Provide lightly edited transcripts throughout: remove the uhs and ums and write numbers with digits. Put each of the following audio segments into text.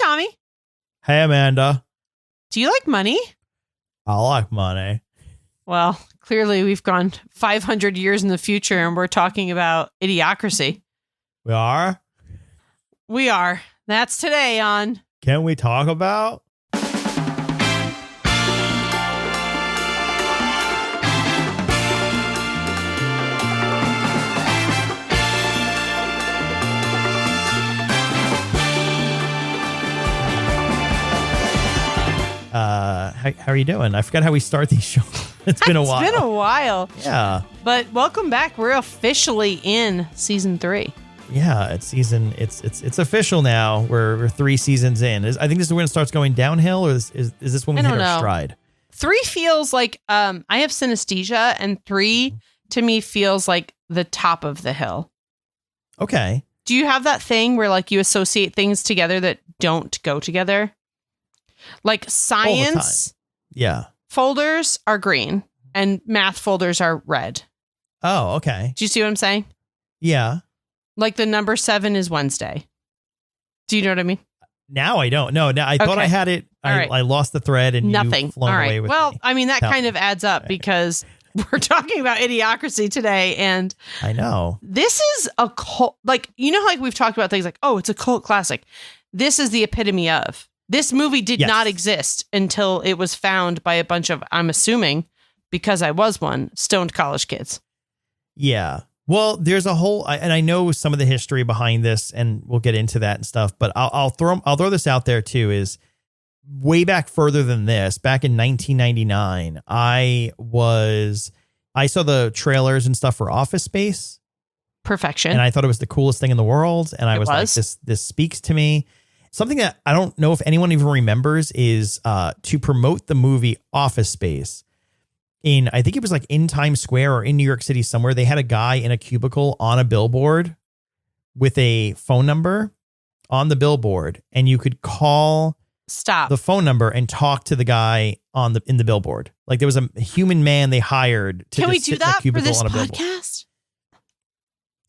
Tommy. Hey, Amanda. Do you like money? I like money. Well, clearly we've gone 500 years in the future and we're talking about Idiocracy. We are? We are. That's today on... Can we talk about? How are you doing? I forgot how we start these shows. It's been a while. It's been a while. Yeah. But welcome back. We're officially in season 3. Yeah, it's official now. We're 3 seasons in. I think this is when it starts going downhill, or is this when we hit our stride? 3 feels like I have synesthesia, and 3 to me feels like the top of the hill. Okay. Do you have that thing where like you associate things together that don't go together? Like science folders are green and math folders are red. Oh, okay. Do you see what I'm saying? Yeah. Like the number 7 is Wednesday. Do you know what I mean? Now I don't. No, I thought I had it. I lost the thread and nothing. You've flown away with me. I mean, that kind of adds up because we're talking about Idiocracy today. And I know. This is a cult. Like, you know, like we've talked about things like, oh, it's a cult classic. This is the epitome of. This movie did not exist until it was found by a bunch of, I'm assuming, because I was one, stoned college kids. Yeah. Well, there's a whole, and I know some of the history behind this, and we'll get into that and stuff. But I'll throw this out there too. Is way back further than this. Back in 1999, I saw the trailers and stuff for Office Space. Perfection. And I thought it was the coolest thing in the world. And I was like, this speaks to me. Something that I don't know if anyone even remembers is to promote the movie Office Space. I think it was like in Times Square or in New York City somewhere, they had a guy in a cubicle on a billboard with a phone number on the billboard, and you could call the phone number and talk to the guy in the billboard. Like there was a human man they hired to Can we sit do in a that cubicle for this on a billboard. podcast?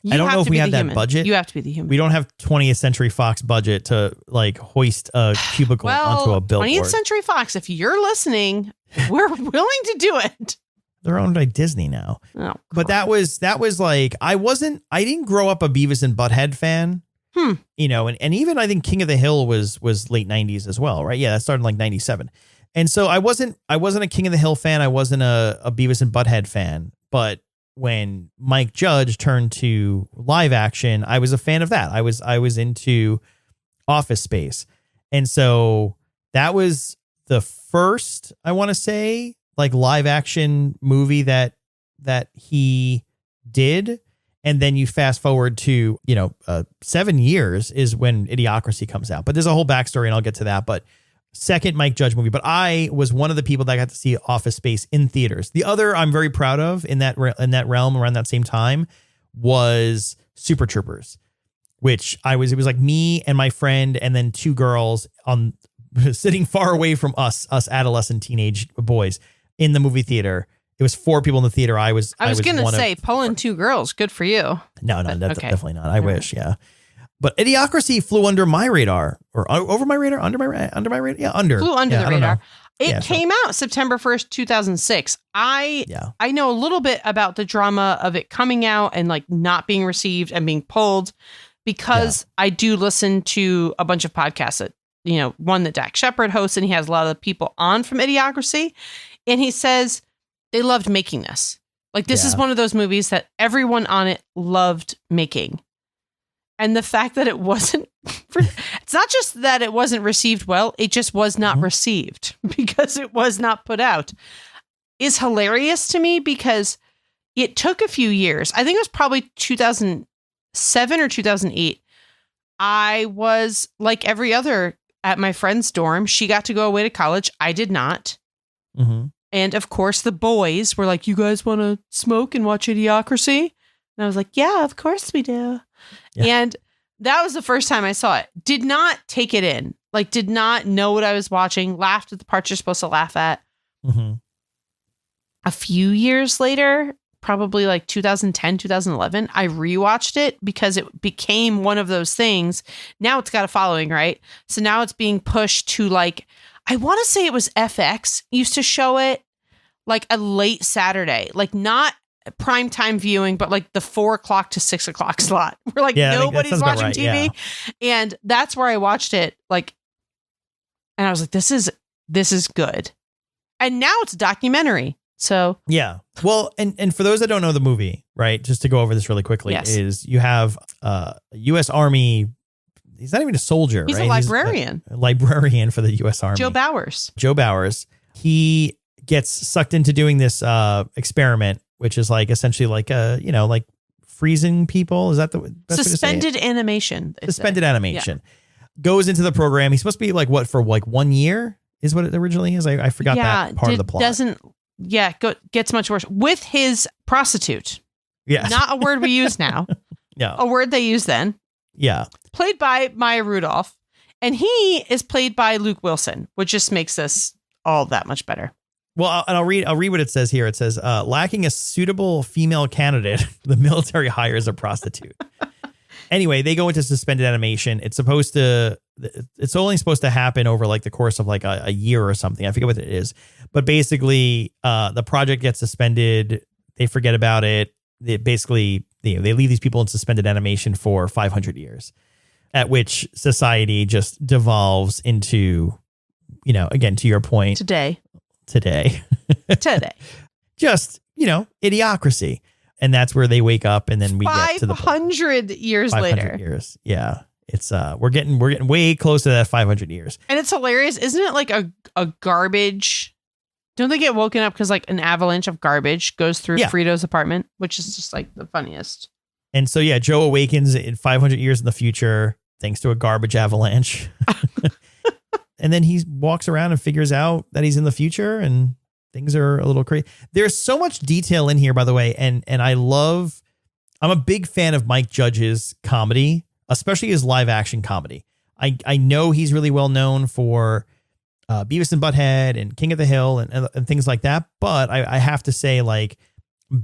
I don't know if we have that budget. You have to be the human. We don't have 20th Century Fox budget to like hoist a cubicle onto a billboard. 20th Century Fox, if you're listening, we're willing to do it. They're owned by Disney now. Oh, but that was like, I didn't grow up a Beavis and Butthead fan. You know, and even I think King of the Hill was late 90s as well, right? Yeah, that started in like 97. And so I wasn't a King of the Hill fan. I wasn't a Beavis and Butthead fan, but when Mike Judge turned to live action, I was a fan of that. I was into Office Space. And so that was the first, I want to say, like live action movie that he did. And then you fast forward to, 7 years is when Idiocracy comes out. But there's a whole backstory and I'll get to that. But second Mike Judge movie, but I was one of the people that got to see Office Space in theaters. The other I'm very proud of in that realm around that same time was Super Troopers, which it was like me and my friend and then 2 girls sitting far away from us adolescent teenage boys in the movie theater. It was 4 people in the theater. I was going to say pulling 2 girls. Good for you. No, that's definitely not. I wish. Yeah. But Idiocracy flew under my radar, or over my radar, under my radar. Yeah, under. Flew under the radar. It came out September 1st, 2006. I know a little bit about the drama of it coming out and like not being received and being pulled because I do listen to a bunch of podcasts that, one that Dak Shepard hosts, and he has a lot of people on from Idiocracy. And he says they loved making this. Like this is one of those movies that everyone on it loved making. And the fact that it wasn't, it's not just that it wasn't received well, it just was not received because it was not put out, is hilarious to me because it took a few years. I think it was probably 2007 or 2008. I was like every other at my friend's dorm. She got to go away to college. I did not. Mm-hmm. And of course, the boys were like, you guys want to smoke and watch Idiocracy? And I was like, yeah, of course we do. Yeah. And that was the first time I saw it. Did not take it in. Like, did not know what I was watching. Laughed at the parts you're supposed to laugh at. Mm-hmm. A few years later, probably like 2010, 2011. I rewatched it because it became one of those things. Now it's got a following, right? So now it's being pushed to like, I want to say it was FX used to show it like a late Saturday, like not primetime viewing, but like the 4 o'clock to 6 o'clock slot where like nobody's watching right, TV. Yeah. And that's where I watched it. Like, and I was like, this is good. And now it's a documentary. So yeah. Well, and for those that don't know the movie, right, just to go over this really quickly, is you have U.S. Army. He's not even a soldier. He's right? a librarian. He's a librarian for the U.S. Army. Joe Bowers. He gets sucked into doing this experiment, which is like essentially like like freezing people. Is that the best suspended animation? Suspended animation. Goes into the program. He's supposed to be like what for like 1 year is what it originally is. I forgot that part of the plot. Gets much worse with his prostitute. Yeah. Not a word we use now. Yeah. A word they used then. Yeah. Played by Maya Rudolph. And he is played by Luke Wilson, which just makes this all that much better. Well, and I'll read what it says here. It says, lacking a suitable female candidate, the military hires a prostitute. Anyway, they go into suspended animation. It's only supposed to happen over like the course of like a year or something. I forget what it is. But basically, the project gets suspended. They forget about it. They basically, they leave these people in suspended animation for 500 years, at which society just devolves into, again, to your point. Today. Just, idiocracy. And that's where they wake up, and then we get to the 500 years later. 500 years. Yeah. It's we're getting way close to that 500 years. And it's hilarious. Isn't it like a garbage? Don't they get woken up because like an avalanche of garbage goes through Frito's apartment, which is just like the funniest. And so, Joe awakens in 500 years in the future, thanks to a garbage avalanche. And then he walks around and figures out that he's in the future, and things are a little crazy. There's so much detail in here, by the way. And I'm a big fan of Mike Judge's comedy, especially his live action comedy. I know he's really well known for Beavis and Butthead and King of the Hill and things like that. But I have to say, like,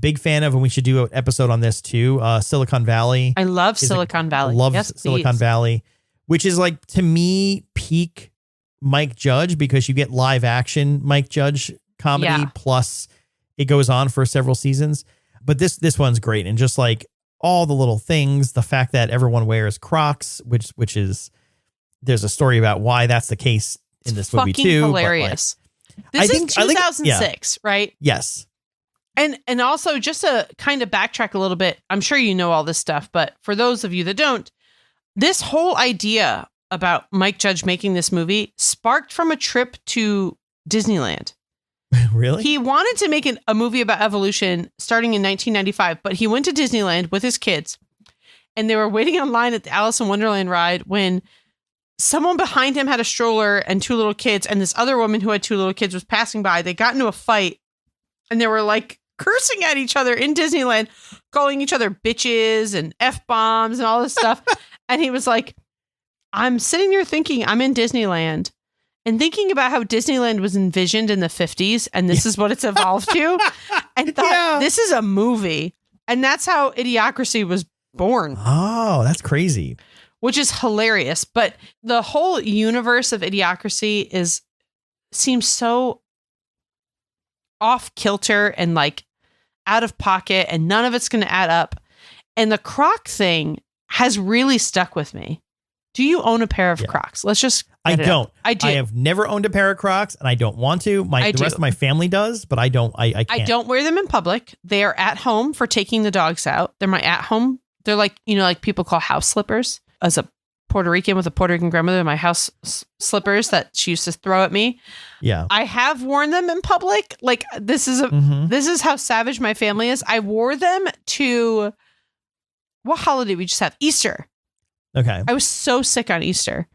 big fan of, and we should do an episode on this too. Silicon Valley. I love Silicon Valley. Love Silicon Valley, which is like, to me, peak Mike Judge, because you get live action Mike Judge comedy plus it goes on for several seasons. But this one's great, and just like all the little things, the fact that everyone wears Crocs, which is, there's a story about why that's the case in this movie too. Hilarious. This is 2006, right? Yes. And also, just to kind of backtrack a little bit, I'm sure you know all this stuff, but for those of you that don't, this whole idea about Mike Judge making this movie sparked from a trip to Disneyland. Really? He wanted to make a movie about evolution starting in 1995, but he went to Disneyland with his kids, and they were waiting online at the Alice in Wonderland ride when someone behind him had a stroller and 2 little kids, and this other woman who had 2 little kids was passing by. They got into a fight, and they were like cursing at each other in Disneyland, calling each other bitches and F-bombs and all this stuff. And he was like, I'm sitting here thinking I'm in Disneyland and thinking about how Disneyland was envisioned in the 50s, and this is what it's evolved to, and thought, this is a movie. And that's how Idiocracy was born. Oh, that's crazy. Which is hilarious. But the whole universe of Idiocracy seems so off kilter and like out of pocket, and none of it's going to add up. And the Croc thing has really stuck with me. Do you own a pair of Crocs? Let's just. I don't. I do. I have never owned a pair of Crocs, and I don't want to. The rest of my family does, but I don't. I can't. I don't wear them in public. They are at home for taking the dogs out. They're my at home. They're like, like people call house slippers. As a Puerto Rican with a Puerto Rican grandmother, my house slippers that she used to throw at me. Yeah. I have worn them in public. Like, this is how savage my family is. I wore them to, what holiday we just had? Easter. Okay. I was so sick on Easter.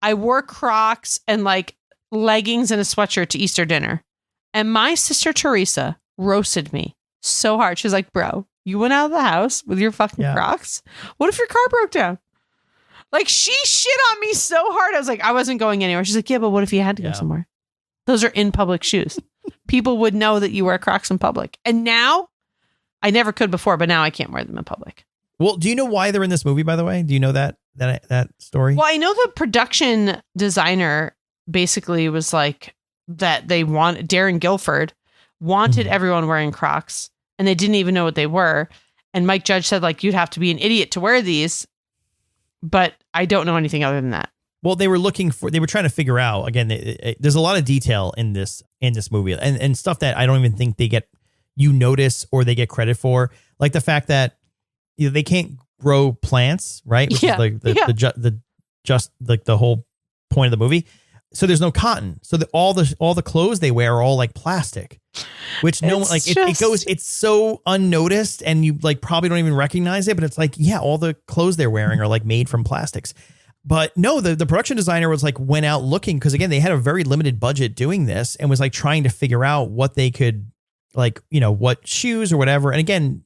I wore Crocs and like leggings and a sweatshirt to Easter dinner. And my sister Teresa roasted me so hard. She was like, bro, you went out of the house with your fucking Crocs. What if your car broke down? Like, she shit on me so hard. I was like, I wasn't going anywhere. She's like, yeah, but what if you had to go somewhere? Those are in public shoes. People would know that you wear Crocs in public. And now I never could before, but now I can't wear them in public. Well, do you know why they're in this movie, by the way? Do you know that story? Well, I know the production designer basically was like that Darren Guilford wanted everyone wearing Crocs and they didn't even know what they were. And Mike Judge said, like, you'd have to be an idiot to wear these. But I don't know anything other than that. Well, they were trying to figure out, again, there's a lot of detail in this movie and stuff that I don't even think you notice or they get credit for. Like the fact that they can't grow plants, right? Which is like the whole point of the movie. So there's no cotton. So all the clothes they wear are all like plastic, which it's so unnoticed and you like probably don't even recognize it. But it's like, yeah, all the clothes they're wearing are like made from plastics. But no, the production designer was like went out looking because, again, they had a very limited budget doing this and was like trying to figure out what they could like, what shoes or whatever. And again,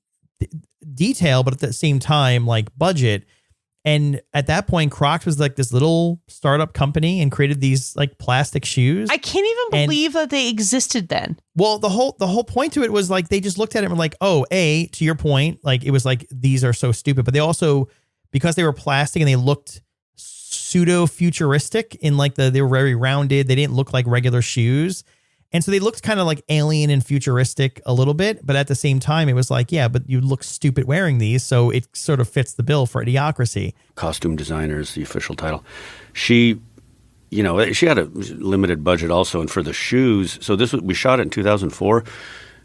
detail, but at the same time, like budget. And at that point, Crocs was like this little startup company and created these like plastic shoes. I can't even believe that they existed then. Well, the whole point to it was like they just looked at it and were like, oh, to your point, like it was like these are so stupid. But they also, because they were plastic and they looked pseudo futuristic in like they were very rounded. They didn't look like regular shoes. And so they looked kind of like alien and futuristic a little bit. But at the same time, it was like, yeah, but you look stupid wearing these. So it sort of fits the bill for Idiocracy. Costume designer is the official title. She had a limited budget also. And for the shoes, so we shot it in 2004.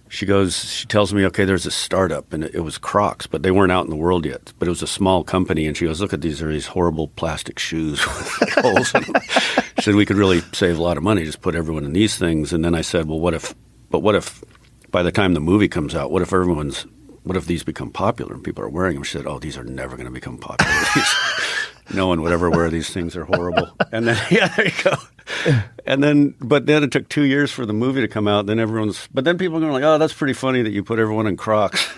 She tells me, okay, there's a startup and it was Crocs, but they weren't out in the world yet. But it was a small company. And she goes, look at these horrible plastic shoes with holes in them. She said, we could really save a lot of money, just put everyone in these things. And then I said, well, what if by the time the movie comes out, what if these become popular and people are wearing them? She said, oh, these are never going to become popular. No one would ever wear these things. They're horrible. And then, yeah, there you go. But then it took 2 years for the movie to come out. But then people are going like, oh, that's pretty funny that you put everyone in Crocs.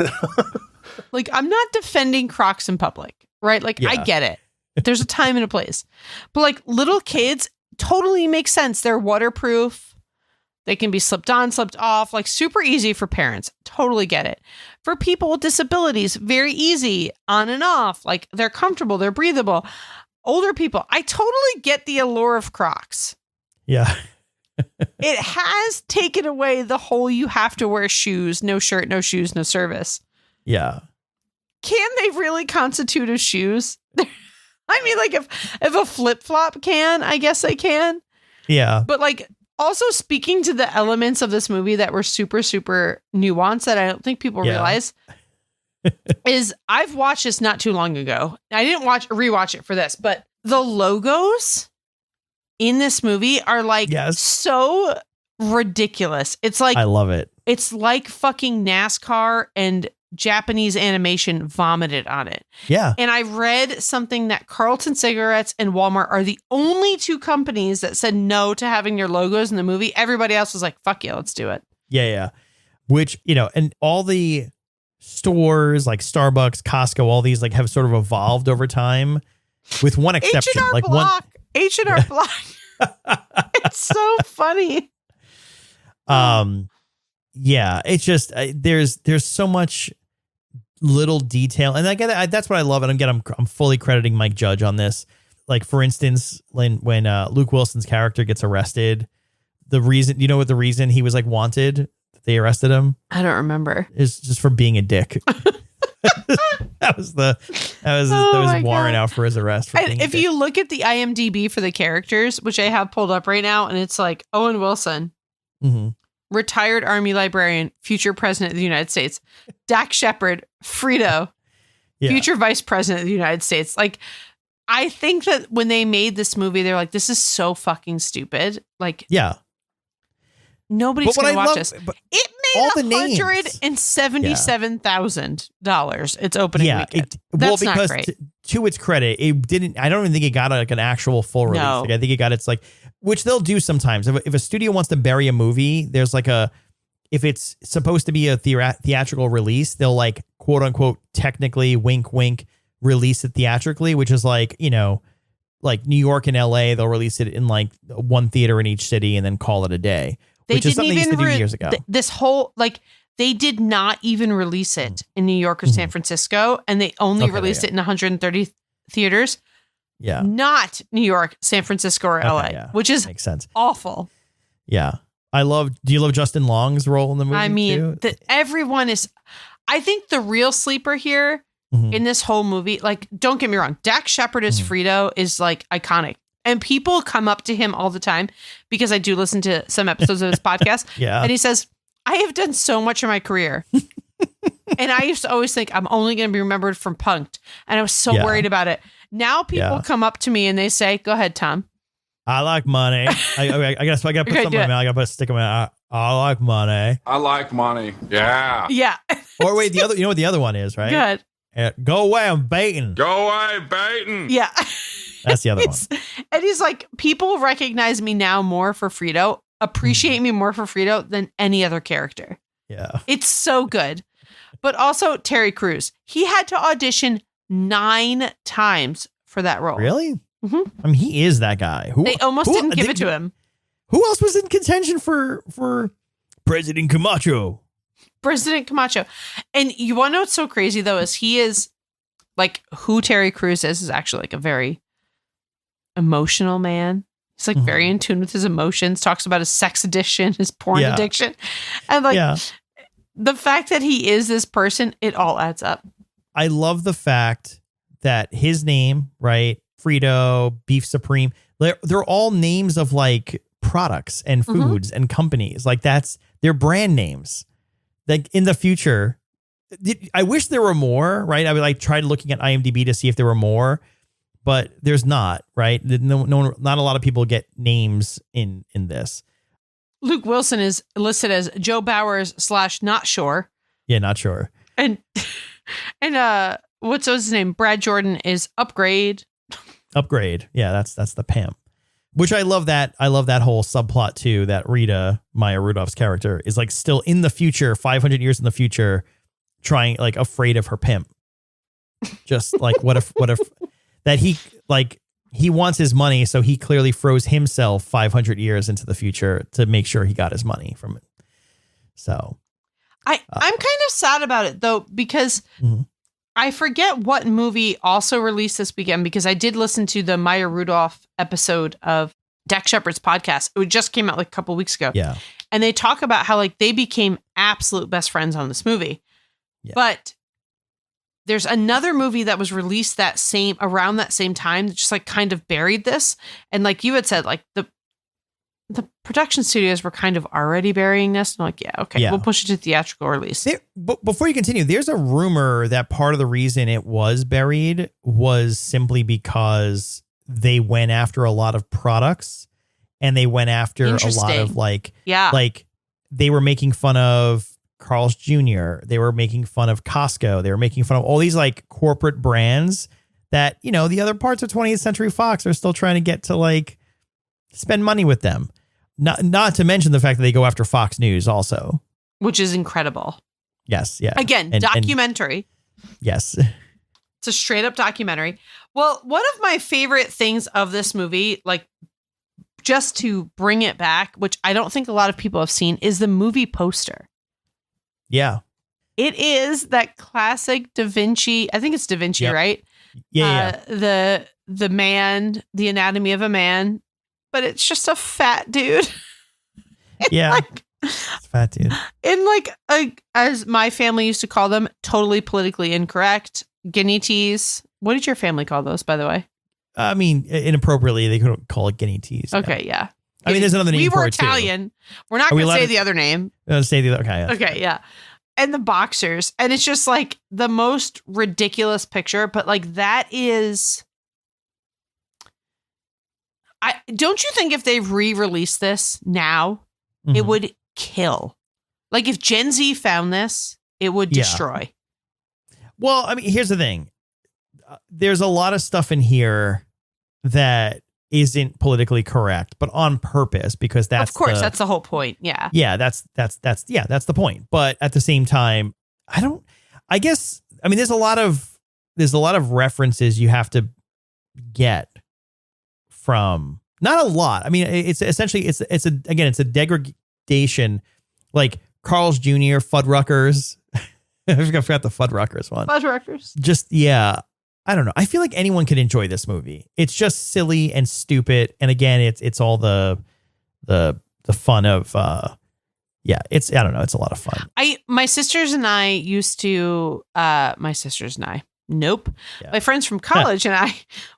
Like, I'm not defending Crocs in public, right? Like, yeah. I get it. There's a time and a place. But like little kids totally make sense. They're waterproof. They can be slipped on, slipped off, like super easy for parents. Totally get it. For people with disabilities, very easy, on and off. Like they're comfortable, they're breathable. Older people, I totally get the allure of Crocs. Yeah. It has taken away the whole you have to wear shoes, no shirt, no shoes, no service. Yeah. Can they really constitute as shoes? I mean, like if a flip-flop can, I guess they can. Yeah. But like also speaking to the elements of this movie that were super, super nuanced that I don't think people realize is I've watched this not too long ago. I didn't rewatch it for this, but the logos in this movie are like so ridiculous. It's like, I love it. It's like fucking NASCAR and Japanese animation vomited on it. Yeah. And I read something that Carlton Cigarettes and Walmart are the only two companies that said no to having your logos in the movie. Everybody else was like, fuck yeah, let's do it. Yeah, yeah. Which, and all the stores like Starbucks, Costco, all these like have sort of evolved over time with one exception. H&R like Block. H&R Block. It's so funny. Yeah, it's just there's so much little detail, and I get it. That's what I love. And again, I'm fully crediting Mike Judge on this. Like for instance, when Luke Wilson's character gets arrested, the reason the reason he was like wanted, that they arrested him. I don't remember. Is just for being a dick. that was warrant out for his arrest. For and if you look at the IMDb for the characters, which I have pulled up right now, and it's like Owen Wilson. Mm-hmm. Retired Army librarian, future president of the United States. Dak Shepard, Frito, future vice president of the United States. Like, I think that when they made this movie, they're like, this is so fucking stupid. Like, nobody's going to watch this. It made $177,000 its opening weekend. That's not great. To its credit, it didn't. I don't even think it got like an actual full release. No. Like, I think it got its like, which they'll do sometimes. If a studio wants to bury a movie, there's like if it's supposed to be a theatrical release, they'll like quote unquote technically wink wink release it theatrically, which is like like New York and LA, they'll release it in like one theater in each city and then call it a day. Which is something they used to do years ago. This whole like They did not even release it in New York or San Francisco, and they only released it in 130 theaters. Yeah. Not New York, San Francisco, or LA, which is makes sense. Awful. Yeah. Do you love Justin Long's role in the movie? I mean, everyone is, I think the real sleeper here in this whole movie, like, don't get me wrong, Dax Shepard as Frito is like iconic. And people come up to him all the time because I do listen to some episodes of his podcast. Yeah. And he says, I have done so much in my career. And I used to always think I'm only going to be remembered from Punk'd. And I was so worried about it. Now people come up to me and they say, go ahead, Tom. I like money. I guess I got to put something in my mouth. I got to put a stick in my mouth. I like money. I like money. Yeah. Yeah. Or wait, you know what the other one is, right? Good. Go away, I'm baiting. Go away, baiting. Yeah. That's the other one. And he's like, people recognize me now more for Frito, appreciate me more for Frito than any other character. Yeah. It's so good. But also Terry Crews. He had to audition 9 times for that role. Really? I mean, he is that guy. They almost didn't give it to him. Who else was in contention for President Camacho? President Camacho. And you want to know what's so crazy, though, is he is like who Terry Crews is actually like a very emotional man. He's like very in tune with his emotions, talks about his sex addiction, his porn addiction. And like the fact that he is this person, it all adds up. I love the fact that his name, right? Frito, Beef Supreme, they're all names of like products and foods and companies. Like their brand names. Like in the future, I wish there were more, right? I would like tried looking at IMDb to see if there were more, but there's not, right? Not a lot of people get names in this. Luke Wilson is listed as Joe Bowers / not sure. Yeah, not sure. And what's his name? Brad Jordan is Upgrade. Upgrade. Yeah, that's the pimp. Which I love that. I love that whole subplot too, that Rita, Maya Rudolph's character, is like still in the future, 500 years in the future, trying like afraid of her pimp. Just like what if that he wants his money, so he clearly froze himself 500 years into the future to make sure he got his money from it. So I'm kind of sad about it though, because I forget what movie also released this weekend, because I did listen to the Maya Rudolph episode of Dax Shepard's podcast. It just came out like a couple weeks ago. Yeah. And they talk about how like they became absolute best friends on this movie. Yeah. But there's another movie that was released around that same time that just like kind of buried this. And like you had said, like the production studios were kind of already burying this. I'm like, we'll push it to theatrical release. But before you continue, there's a rumor that part of the reason it was buried was simply because they went after a lot of products and they went after a lot of like they were making fun of Carl's Jr. They were making fun of Costco. They were making fun of all these like corporate brands that, you know, the other parts of 20th Century Fox are still trying to get to like spend money with them. Not to mention the fact that they go after Fox News also. Which is incredible. Yes. Yeah. Again, documentary. Yes. It's a straight up documentary. Well, one of my favorite things of this movie, like just to bring it back, which I don't think a lot of people have seen, is the movie poster. Yeah. It is that classic Da Vinci. I think it's Da Vinci, right? Yeah. The man, the anatomy of a man. But it's just a fat dude. Yeah. Like, it's a fat dude. In like, as my family used to call them, totally politically incorrect guinea teas. What did your family call those, by the way? I mean, inappropriately, they couldn't call it guinea teas. Okay, yeah. I mean, there's another name for it too. We were Italian. We're not going to say the other name. Say the other. Okay. Okay, yeah. And the boxers. And it's just like the most ridiculous picture. But like that is... don't you think if they re-released this now, it would kill? Like if Gen Z found this, it would destroy. Well, I mean, here's the thing. There's a lot of stuff in here that isn't politically correct, but on purpose, because that's that's the whole point. Yeah. Yeah, that's the point. But at the same time, I mean, there's a lot of references you have to get from, not a lot. I mean, it's essentially it's a degradation. Like Carl's Jr., Fuddruckers. I forgot the Fuddruckers one. Fuddruckers. Just, yeah. I don't know. I feel like anyone could enjoy this movie. It's just silly and stupid. And again, it's all the fun of, it's, I don't know. It's a lot of fun. My sisters and I used to, my friends from college and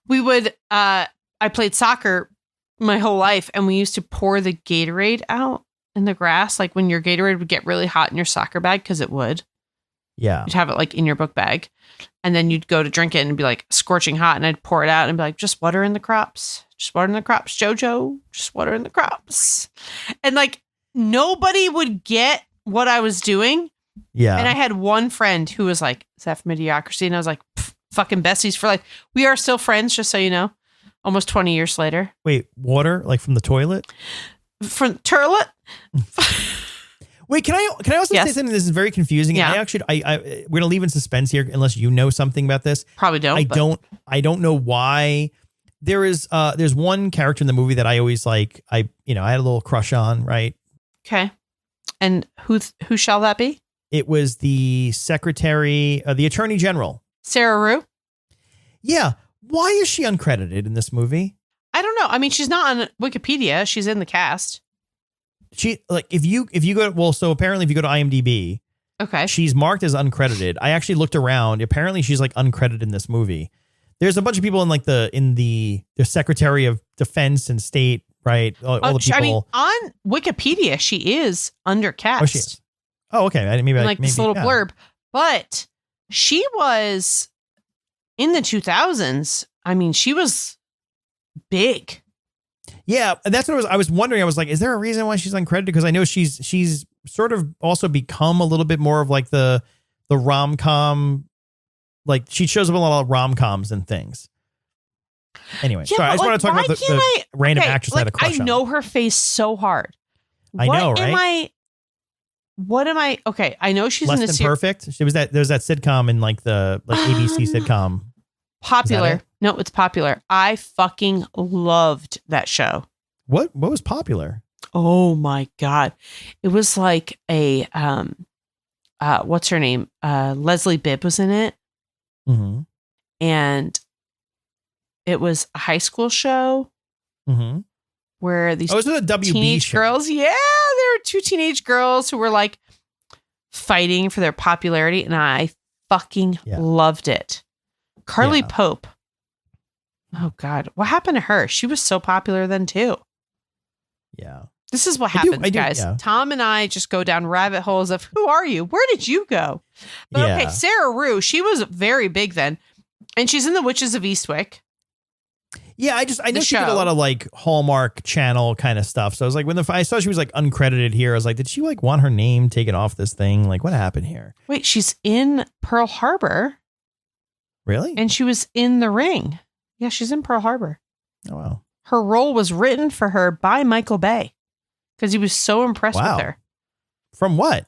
we would, I played soccer my whole life and we used to pour the Gatorade out in the grass. Like when your Gatorade would get really hot in your soccer bag, because it would. Yeah. You'd have it like in your book bag. And then you'd go to drink it and be like scorching hot. And I'd pour it out and be like, just water in the crops. Just water in the crops, Jojo. Just water in the crops. And like nobody would get what I was doing. Yeah. And I had one friend who was like, is that from Idiocracy? And I was like, fucking besties for life. We are still friends, just so you know. Almost 20 years later. Wait, water? Like from the toilet? From toilet? Wait, can I also say something? This is very confusing. Yeah. We're gonna leave in suspense here unless you know something about this. Probably don't. I don't know why. There's one character in the movie that I always like. I had a little crush on. Right. Okay. And who shall that be? It was the secretary, the attorney general, Sarah Rue. Yeah. Why is she uncredited in this movie? I don't know. I mean, she's not on Wikipedia. She's in the cast. She if you go so apparently if you go to IMDb, okay, she's marked as uncredited. I actually looked around. Apparently she's like uncredited in this movie. There's a bunch of people in like the Secretary of Defense and State, right? All the people. I mean, on Wikipedia, she is undercast. Oh, she is. Oh, okay. Maybe this little blurb, but she was in the 2000s. I mean, she was big. Yeah, that's what I was wondering. I was like, is there a reason why she's uncredited? Because I know she's sort of also become a little bit more of like the rom-com, like she shows up in a lot of rom-coms and things. Anyway, sorry, I just want to talk about the random actress I had a crush on. I know her face so hard. I know, right? What am I? Okay, I know she's Less in the Than Perfect. There's that sitcom in like the ABC sitcom. Popular. No, it's Popular. I fucking loved that show. What was Popular? Oh my God. It was like a what's her name? Leslie Bibb was in it. Mm-hmm. And it was a high school show where these was it a WB teenage show? Girls. Yeah, there were two teenage girls who were like fighting for their popularity, and I fucking loved it. Carly Pope. Oh God, what happened to her? She was so popular then too. Yeah. This is what happens, guys. Yeah. Tom and I just go down rabbit holes of who are you? Where did you go? But okay, Sarah Rue, she was very big then. And she's in The Witches of Eastwick. Yeah, I know she did a lot of like Hallmark Channel kind of stuff. So I was like, when I saw she was like uncredited here, I was like, did she like want her name taken off this thing? Like, what happened here? Wait, she's in Pearl Harbor. Really? And she was in The Ring. Yeah, she's in Pearl Harbor. Oh, wow. Her role was written for her by Michael Bay because he was so impressed with her. From what?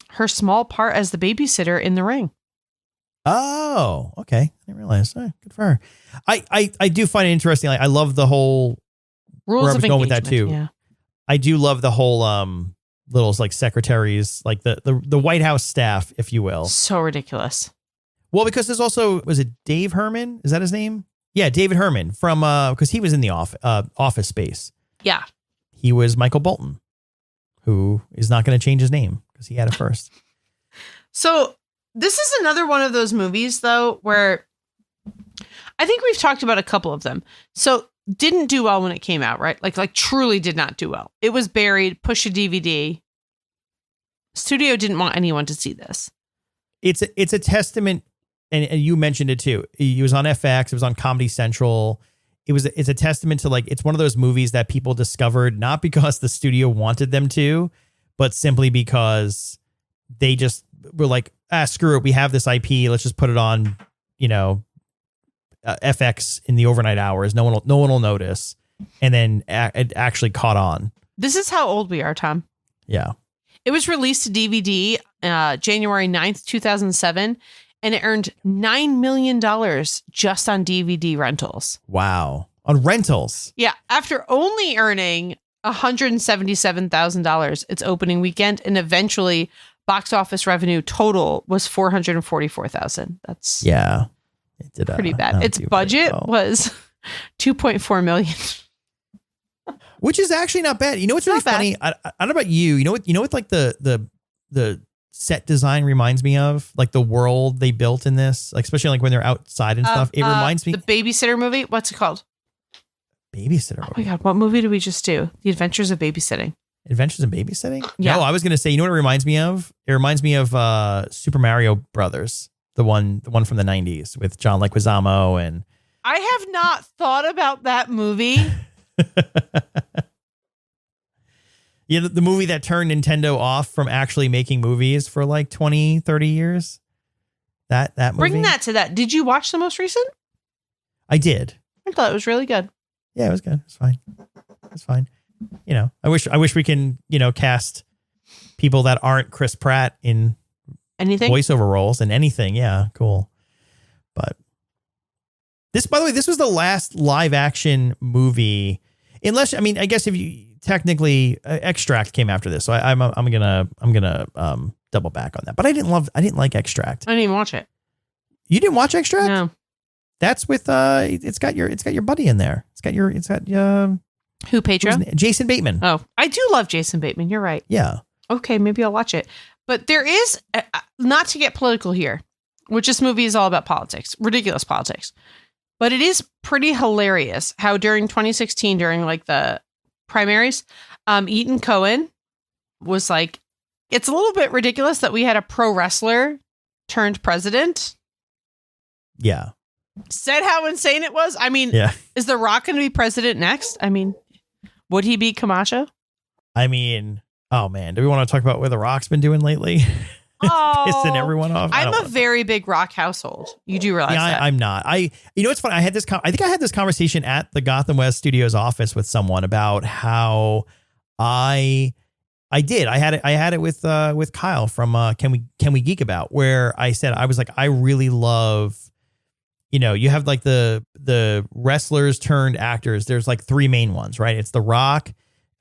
Her small part as the babysitter in The Ring. Oh, okay. I didn't realize. Good for her. I do find it interesting. Like, I love the whole rules of engagement. With that too. Yeah. I do love the whole little like secretaries, like the White House staff, if you will. So ridiculous. Well, because there's also, was it Dave Herman? Is that his name? Yeah, David Herman from because he was in the Office Space. Yeah. He was Michael Bolton, who is not going to change his name because he had it first. So this is another one of those movies, though, where I think we've talked about a couple of them. So didn't do well when it came out, right? Like truly did not do well. It was buried, push a DVD. Studio didn't want anyone to see this. It's a testament, and you mentioned it too. It was on FX. It was on Comedy Central. It's a testament to like, it's one of those movies that people discovered not because the studio wanted them to, but simply because they just were like, screw it. We have this IP. Let's just put it on, FX in the overnight hours. No one will notice. And then it actually caught on. This is how old we are, Tom. Yeah. It was released to DVD January 9th, 2007, and it earned $9 million just on DVD rentals. Wow. On rentals? Yeah. After only earning $177,000 its opening weekend, and eventually box office revenue total was $444,000. That's it did pretty bad. Its budget was $2.4 million. Which is actually not bad. You know what's really funny? I don't know about you. You know what like the set design reminds me of? Like the world they built in this, like especially like when they're outside and stuff. It reminds me the Babysitter movie. What's it called? Babysitter movie. Oh my God, what movie did we just do? The Adventures of Babysitting. Adventures in Babysitting? Yeah. No, I was gonna say, you know what it reminds me of? It reminds me of Super Mario Brothers, the one from the 90s with John Leguizamo and I have not thought about that movie. Yeah, the movie that turned Nintendo off from actually making movies for like 20, 30 years. That movie. Bring that to that. Did you watch the most recent? I did. I thought it was really good. Yeah, it was good. It's fine. It's fine. You know, I wish we can, cast people that aren't Chris Pratt in anything voiceover roles and anything. Yeah, cool. But this, by the way, this was the last live action movie, unless, I mean, I guess if you technically Extract came after this. So I'm gonna double back on that. But I didn't like Extract. I didn't even watch it. You didn't watch Extract? No. That's with it's got your buddy in there. Who, Pedro? Jason Bateman. Oh, I do love Jason Bateman. You're right. Yeah. Okay, maybe I'll watch it. But there is, not to get political here, which this movie is all about politics, ridiculous politics. But it is pretty hilarious how during 2016, during like the primaries, Ethan Cohen was like, it's a little bit ridiculous that we had a pro wrestler turned president. Yeah. Said how insane it was. I mean, Is The Rock going to be president next? I mean, would he beat Camacho? I mean, oh man, do we want to talk about what The Rock's been doing lately? Oh, pissing everyone off. I'm a very big Rock household. You do realize that? I'm not. You know what's funny? I think I had this conversation at the Gotham West Studios office with someone about how I had it with Kyle from Can We Geek About, where I said I was like, I really love, you have like the wrestlers turned actors. There's like three main ones, right? It's The Rock,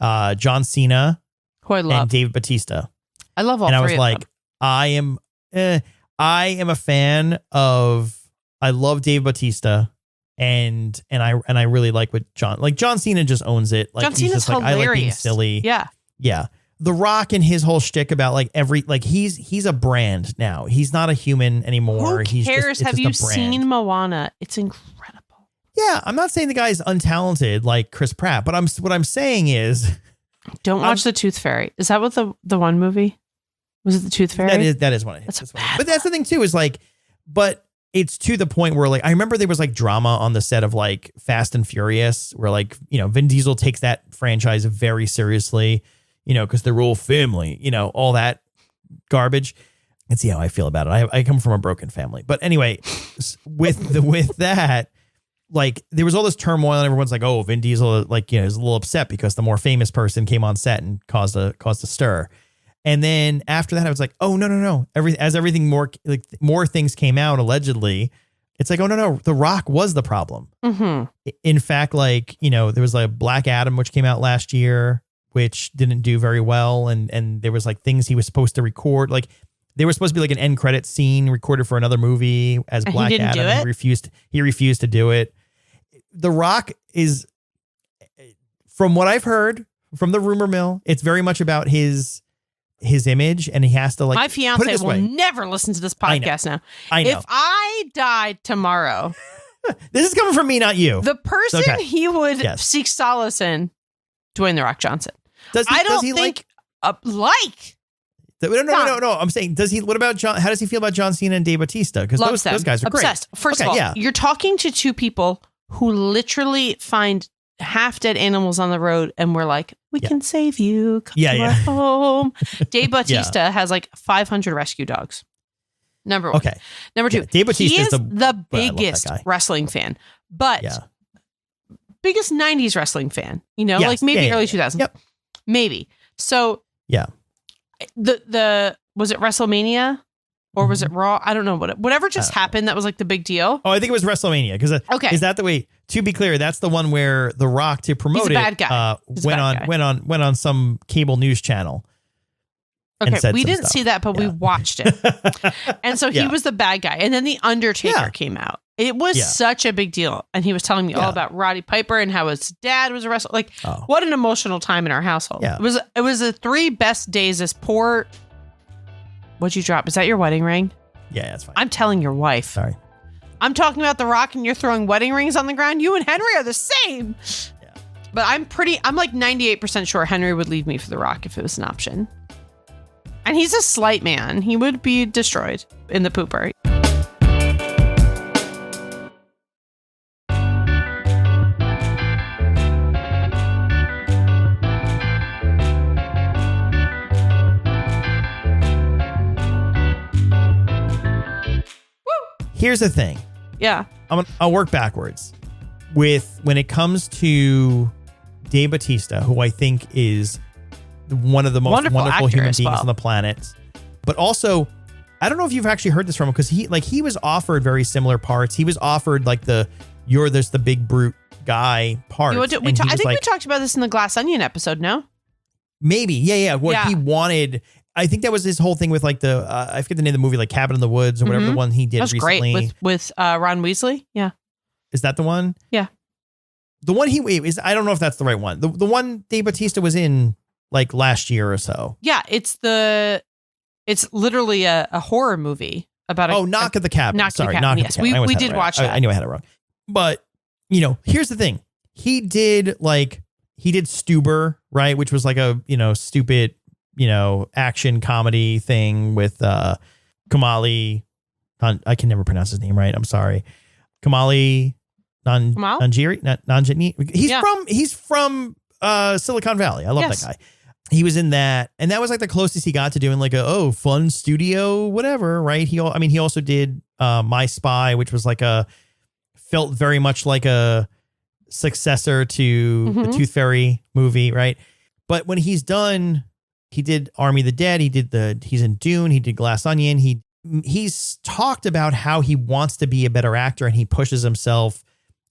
John Cena, who I love, and Dave Bautista. I love all and three. I was of like, them. I am a fan of. I love Dave Bautista, and I really like what John Cena just owns it. Like John he's Cena's just like, hilarious. I like being silly. Yeah. The Rock and his whole shtick about he's a brand now. He's not a human anymore. Who cares? Have you seen Moana? It's incredible. Yeah, I'm not saying the guy's untalented like Chris Pratt, but what I'm saying is, don't watch The Tooth Fairy. Is that what the one movie? Was it The Tooth Fairy? That is one of his. But that's the thing too, is like, but it's to the point where like, I remember there was like drama on the set of like Fast and Furious where like, Vin Diesel takes that franchise very seriously, because they're all family, all that garbage. And see how I feel about it. I come from a broken family, but anyway, with that, like there was all this turmoil and everyone's like, oh, Vin Diesel, like, is a little upset because the more famous person came on set and caused a stir. And then after that, I was like, oh, no. Everything more things came out, allegedly, it's like, oh, no. The Rock was the problem. Mm-hmm. In fact, like, there was like Black Adam, which came out last year, which didn't do very well. And there was like things he was supposed to record. Like there was supposed to be like an end credit scene recorded for another movie as Black Adam. And he refused to do it. The Rock is, from what I've heard from the rumor mill, it's very much about his image, and he has to like. My fiance will never listen to this podcast now. I know. If I died tomorrow, this is coming from me, not you. The person he would seek solace in, Dwayne "The Rock" Johnson. No. I'm saying, does he? What about John? How does he feel about John Cena and Dave Bautista? Because those guys are obsessed. Great. First of all, you're talking to two people who literally find half dead animals on the road, and we're like, we can save you. Come to our home. Dave Bautista has like 500 rescue dogs. Number one. Okay. Number two. Dave Bautista is the biggest wrestling fan, but biggest 90s wrestling fan. Like maybe early 2000s. Yep. Maybe. So the was it WrestleMania? Or was it Raw? I don't know. Whatever just happened, that was like the big deal. Oh, I think it was WrestleMania. Because is that the way? to be clear, that's the one where The Rock, to promote He's a bad guy. Went on some cable news channel. Okay, we didn't see that, but we watched it. And so he was the bad guy. And then The Undertaker came out. It was such a big deal. And he was telling me all about Roddy Piper and how his dad was a wrestler. Like, what an emotional time in our household. Yeah. It was the 3 best days. This poor... What'd you drop? Is that your wedding ring? Yeah, that's fine. I'm telling your wife. Sorry. I'm talking about The Rock and you're throwing wedding rings on the ground. You and Henry are the same. Yeah. But I'm like 98% sure Henry would leave me for The Rock if it was an option. And he's a slight man. He would be destroyed in the pooper. Here's the thing. Yeah. I'll work backwards. When it comes to Dave Bautista, who I think is one of the most wonderful human beings on the planet. But also, I don't know if you've actually heard this from him, because he was offered very similar parts. He was offered like the big brute guy part. I think we talked about this in the Glass Onion episode, no? Maybe. Yeah. He wanted... I think that was his whole thing with like I forget the name of the movie, like Cabin in the Woods or whatever the one he did recently. Great with Ron Weasley. Yeah. Is that the one? Yeah. The one I don't know if that's the right one. The one Dave Bautista was in like last year or so. Yeah. It's literally a horror movie about Knock at the Cabin. Knock at the Cabin. Yes. We did watch that. I knew I had it wrong. But, here's the thing. He did Stuber, right? Which was like a, stupid, action comedy thing with Kamali. I can never pronounce his name right. I'm sorry. Kamali Nanjiani. He's from Silicon Valley. I love that guy. He was in that, and that was like the closest he got to doing like a fun studio whatever, right? He also did My Spy, which was felt very much like a successor to the Tooth Fairy movie, right? But when he's done, he did Army of the Dead. He's in Dune. He did Glass Onion. He's talked about how he wants to be a better actor, and he pushes himself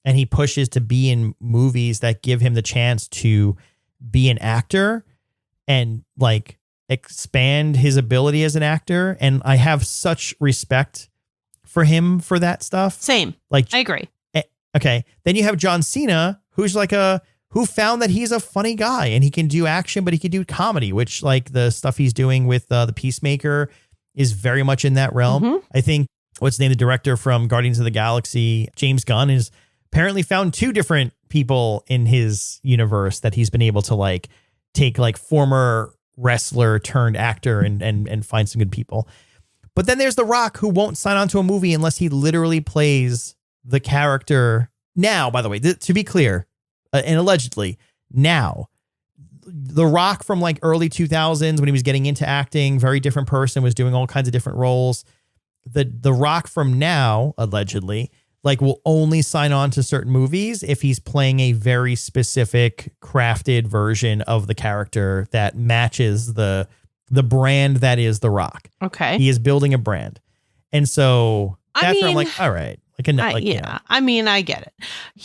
and he pushes to be in movies that give him the chance to be an actor and like expand his ability as an actor. And I have such respect for him for that stuff. Same. Like, I agree. Okay. Then you have John Cena, who's who found that he's a funny guy and he can do action, but he can do comedy, which like the stuff he's doing with the Peacemaker is very much in that realm. Mm-hmm. I think the director from Guardians of the Galaxy, James Gunn, is apparently found 2 different people in his universe that he's been able to like take like former wrestler turned actor and find some good people. But then there's The Rock, who won't sign on to a movie unless he literally plays the character. Now, by the way, to be clear, and allegedly now, The Rock from like early 2000s when he was getting into acting, very different person, was doing all kinds of different roles. The Rock from now, allegedly, like will only sign on to certain movies if he's playing a very specific crafted version of the character that matches the brand that is The Rock. Okay. He is building a brand. And so that's where I'm like, all right. I mean, I get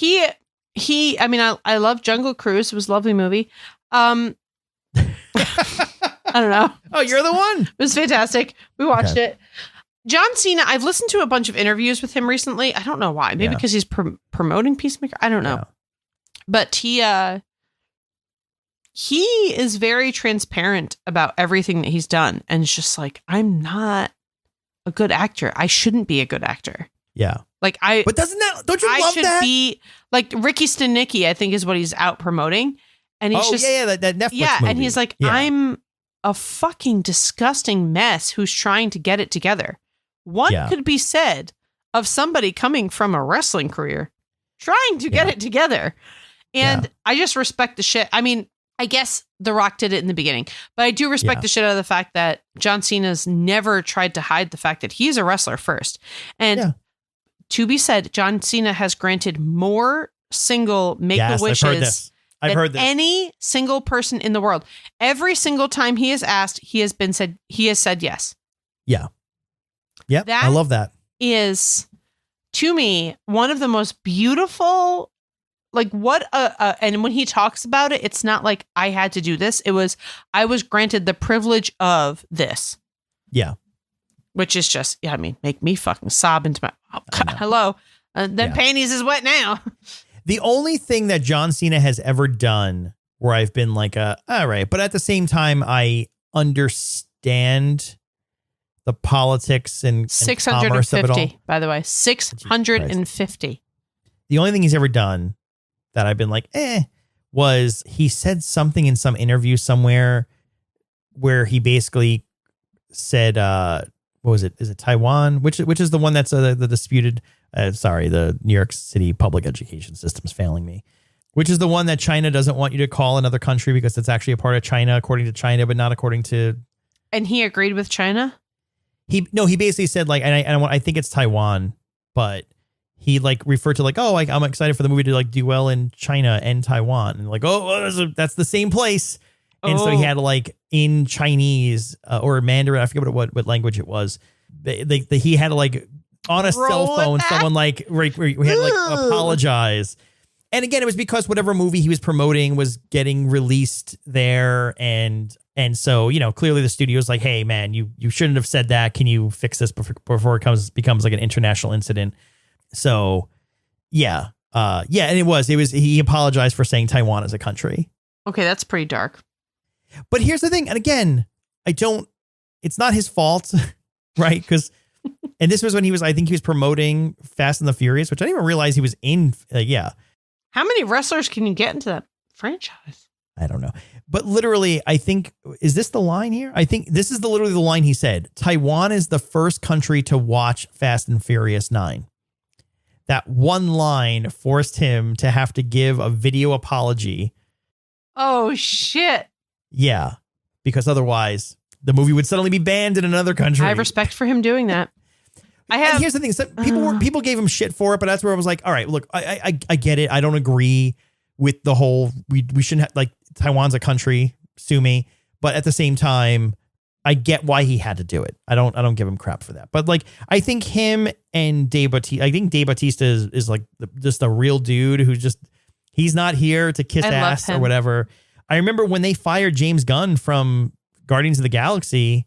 it. I love Jungle Cruise. It was a lovely movie. I don't know. Oh, you're the one. It was fantastic. We watched it. John Cena, I've listened to a bunch of interviews with him recently. I don't know why. Maybe because he's promoting Peacemaker. I don't know. Yeah. But he is very transparent about everything that he's done. And it's just like, I'm not a good actor. I shouldn't be a good actor. Yeah. But don't you love that? Be like Ricky Stenicki, I think is what he's out promoting. And he's that Netflix movie. And he's like, I'm a fucking disgusting mess who's trying to get it together. What could be said of somebody coming from a wrestling career trying to get it together? And I just respect the shit. I mean, I guess The Rock did it in the beginning, but I do respect the shit out of the fact that John Cena's never tried to hide the fact that he's a wrestler first. And to be said, John Cena has granted more single Make-A-Wishes I've heard this. Any single person in the world. Every single time he is asked, he has said yes. Yeah. Yep. I love that. Is, to me, one of the most beautiful like what and when he talks about it, it's not like I had to do this. It was I was granted the privilege of this. Yeah. Which is just, I mean, make me fucking sob into my hello. Panties is wet now. The only thing that John Cena has ever done where I've been like, all right, but at the same time, I understand the politics and 650, by the way, 650. The only thing he's ever done that I've been like, was he said something in some interview somewhere where he basically said, what was it? Is it Taiwan? Which is the one that's the disputed? The New York City public education system is failing me. Which is the one that China doesn't want you to call another country because it's actually a part of China, according to China, but not according to. And he agreed with China. He basically said like, and I think it's Taiwan, but he like referred to like, I'm excited for the movie to like do well in China and Taiwan, and like, that's the same place. And so he had like in Chinese or Mandarin, I forget what language it was. He had to like on a cell phone, someone like we had to like apologize. And again, it was because whatever movie he was promoting was getting released there, and so clearly the studio's like, hey man, you shouldn't have said that. Can you fix this before it becomes like an international incident? So yeah, and he apologized for saying Taiwan as a country. Okay, that's pretty dark. But here's the thing, and again, it's not his fault, right? Because, and this was when I think he was promoting Fast and the Furious, which I didn't even realize he was in. How many wrestlers can you get into that franchise? I don't know. But literally, I think, is this the line here? I think this is literally the line he said. Taiwan is the first country to watch Fast and Furious 9. That one line forced him to have to give a video apology. Oh, shit. Yeah, because otherwise the movie would suddenly be banned in another country. I have respect for him doing that. And here's the thing: so people gave him shit for it, but that's where I was like, all right, look, I get it. I don't agree with the whole we shouldn't have, like, Taiwan's a country, sue me. But at the same time, I get why he had to do it. I don't give him crap for that. But like, I think him and Dave Bautista is like just a real dude who's he's not here to kiss ass or whatever. I remember when they fired James Gunn from Guardians of the Galaxy,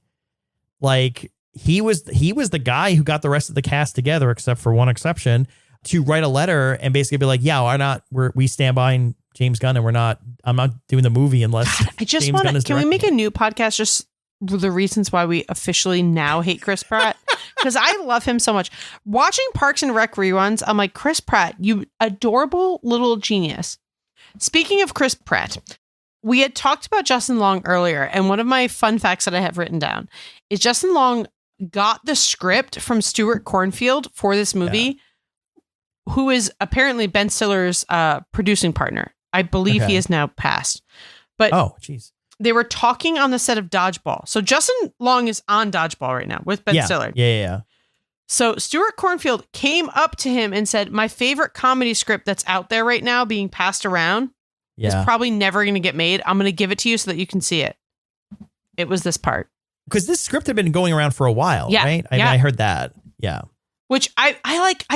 like he was the guy who got the rest of the cast together, except for one exception, to write a letter and basically be like, yeah, we stand behind James Gunn, and I'm not doing the movie unless James Gunn is can we make a new podcast just the reasons why we officially now hate Chris Pratt? Because I love him so much. Watching Parks and Rec reruns, I'm like, Chris Pratt, you adorable little genius. Speaking of Chris Pratt, we had talked about Justin Long earlier, and one of my fun facts that I have written down is Justin Long got the script from Stuart Cornfield for this movie, who is apparently Ben Stiller's producing partner. I believe he is now passed. But they were talking on the set of Dodgeball. So Justin Long is on Dodgeball right now with Ben Stiller. Yeah. So Stuart Cornfield came up to him and said, my favorite comedy script that's out there right now being passed around is probably never going to get made. I'm going to give it to you so that you can see it. It was this part. Because this script had been going around for a while, right? I mean, I heard that. Yeah. Which I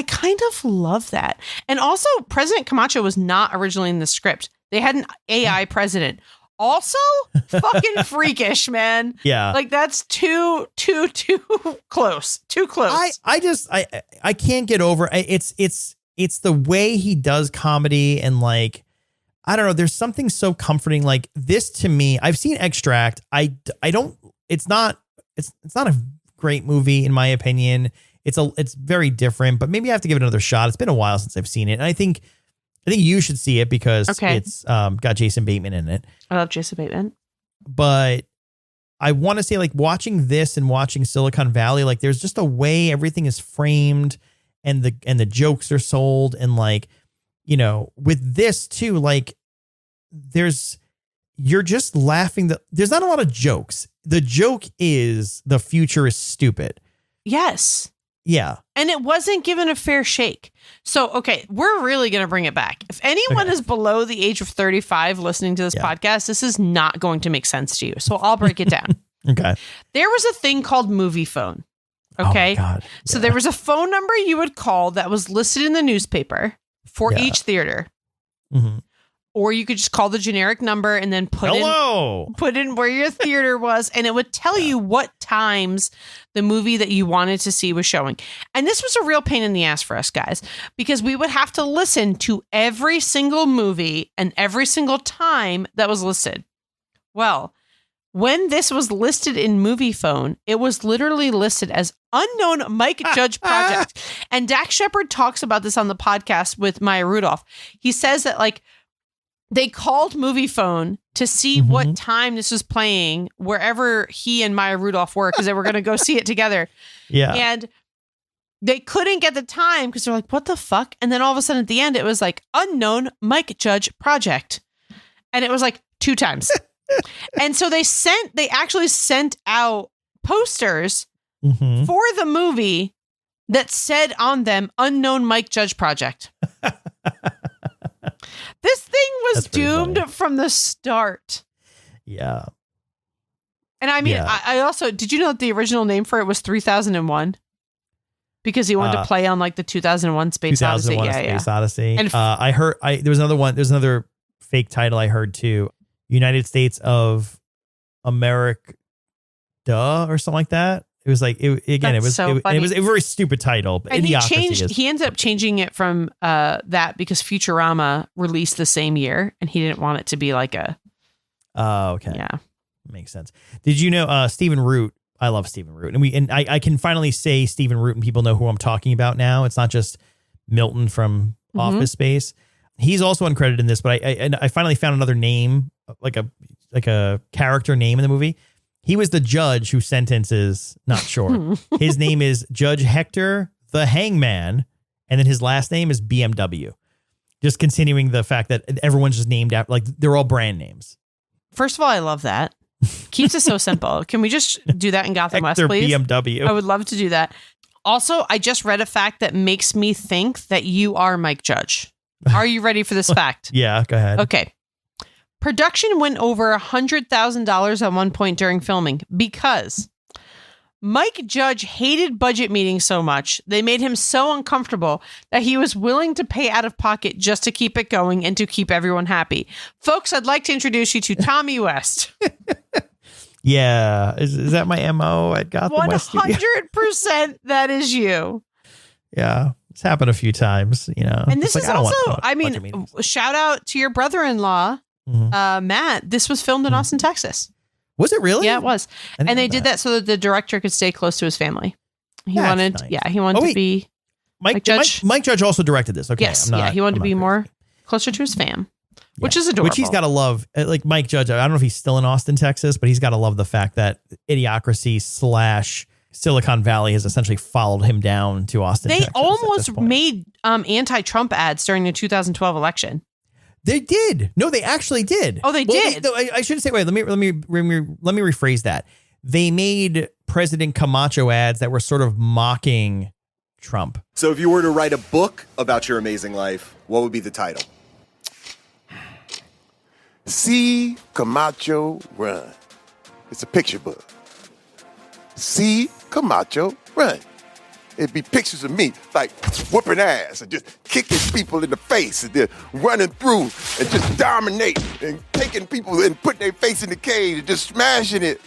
kind of love that. And also, President Camacho was not originally in the script. They had an AI president. Also, fucking freakish, man. Yeah. Like, that's too close. Too close. I can't get over it's the way he does comedy, and like, I don't know, there's something so comforting. Like this to me, I've seen Extract. It's not a great movie in my opinion. It's very different, but maybe I have to give it another shot. It's been a while since I've seen it. And I think you should see it because it's got Jason Bateman in it. I love Jason Bateman. But I want to say, like, watching this and watching Silicon Valley, like, there's just a way everything is framed and the jokes are sold. And like, with this too, like, you're just laughing. There's not a lot of jokes. The joke is the future is stupid. Yes. Yeah. And it wasn't given a fair shake. So, okay, we're really going to bring it back. If anyone is below the age of 35 listening to this podcast, this is not going to make sense to you. So I'll break it down. Okay. There was a thing called movie phone. Okay. Oh my God. So there was a phone number you would call that was listed in the newspaper for each theater. Mm-hmm. Or you could just call the generic number and then put in where your theater was, and it would tell you what times the movie that you wanted to see was showing. And this was a real pain in the ass for us guys, because we would have to listen to every single movie and every single time that was listed. Well, when this was listed in Movie Phone, it was literally listed as unknown Mike Judge project. And Dax Shepard talks about this on the podcast with Maya Rudolph. He says that like, they called Movie Phone to see what time this was playing wherever he and Maya Rudolph were, because they were going to go see it together. Yeah. And they couldn't get the time because they're like, what the fuck? And then all of a sudden at the end, it was like unknown Mike Judge project. And it was like 2 times. And so they actually sent out posters for the movie that said on them unknown Mike Judge project. This thing was doomed from the start. Yeah. And I mean, I also, did you know that the original name for it was 3001? Because he wanted to play on like the 2001 Space Odyssey. Space Odyssey. And I heard, there was another fake title I heard too. United States of America or something like that. It was like, it was a very stupid title. And he ended up changing it from that because Futurama released the same year and he didn't want it to be like a. Oh, okay. Yeah. Makes sense. Did you know Stephen Root? I love Stephen Root. And I can finally say Stephen Root and people know who I'm talking about now. It's not just Milton from Office Space. He's also uncredited in this, but I finally found another name, like a character name in the movie. He was the judge who sentences, not sure. His name is Judge Hector the Hangman. And then his last name is BMW. Just continuing the fact that everyone's just named after, like they're all brand names. First of all, I love that. Keeps it so simple. Can we just do that in Gotham West, please? BMW. I would love to do that. Also, I just read a fact that makes me think that you are Mike Judge. Are you ready for this fact? Yeah, go ahead. Okay. Production went over $100,000 at one point during filming because Mike Judge hated budget meetings so much, they made him so uncomfortable that he was willing to pay out of pocket just to keep it going and to keep everyone happy. Folks, I'd like to introduce you to Tommy West. Yeah. Is that my MO at Gotham West? 100% that is you. Yeah. It's happened a few times, you know. And this is also, I mean, shout out to your brother-in-law, Matt. This was filmed in Austin, Texas. Was it really? Yeah, it was. And they did that so that the director could stay close to his family. He wanted to be Mike Judge. Mike Judge also directed this. Okay. Yes. He wanted to be more closer to his fam, which is adorable. Which he's got to love. Like Mike Judge, I don't know if he's still in Austin, Texas, but he's got to love the fact that Idiocracy / Silicon Valley has essentially followed him down to Austin, Texas. They almost made anti-Trump ads during the 2012 election. They did. No, they actually did. Oh, they did. I shouldn't say. Wait, let me rephrase that. They made President Camacho ads that were sort of mocking Trump. So, if you were to write a book about your amazing life, what would be the title? See Camacho Run. It's a picture book. See Camacho Run. It'd be pictures of me, like whooping ass and just kicking people in the face and then running through and just dominating and taking people and putting their face in the cage and just smashing it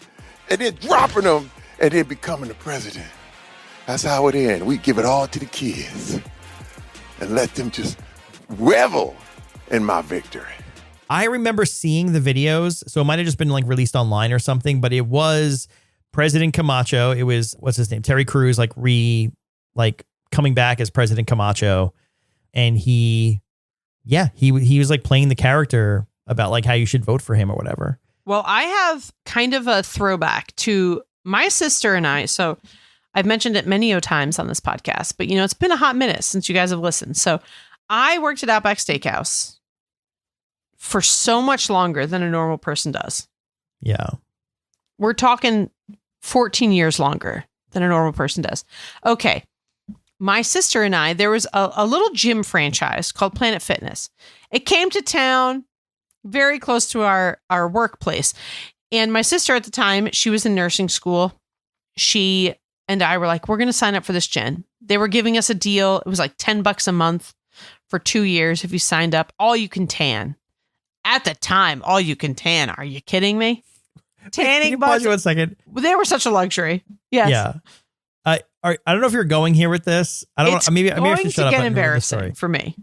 and then dropping them and then becoming the president. That's how it ends. We give it all to the kids and let them just revel in my victory. I remember seeing the videos, so it might have just been like released online or something, but it was President Camacho. It was, what's his name? Terry Crews, coming back as President Camacho. And he was like playing the character about like how you should vote for him or whatever. Well, I have kind of a throwback to my sister and I. So I've mentioned it many times on this podcast, but it's been a hot minute since you guys have listened. So I worked at Outback Steakhouse for so much longer than a normal person does. Yeah. We're talking 14 years longer than a normal person does. Okay. My sister and I, there was a little gym franchise called Planet Fitness. It came to town very close to our workplace. And my sister at the time, she was in nursing school. She and I were like, we're going to sign up for this gym. They were giving us a deal. It was like $10 a month for 2 years if you signed up. All you can tan. At the time, all you can tan. Are you kidding me? Tanning Can you pause you 1 second? They were such a luxury. Yes. Yeah. I don't know if you're going here with this. I don't. Maybe I should shut up. Get embarrassing for me.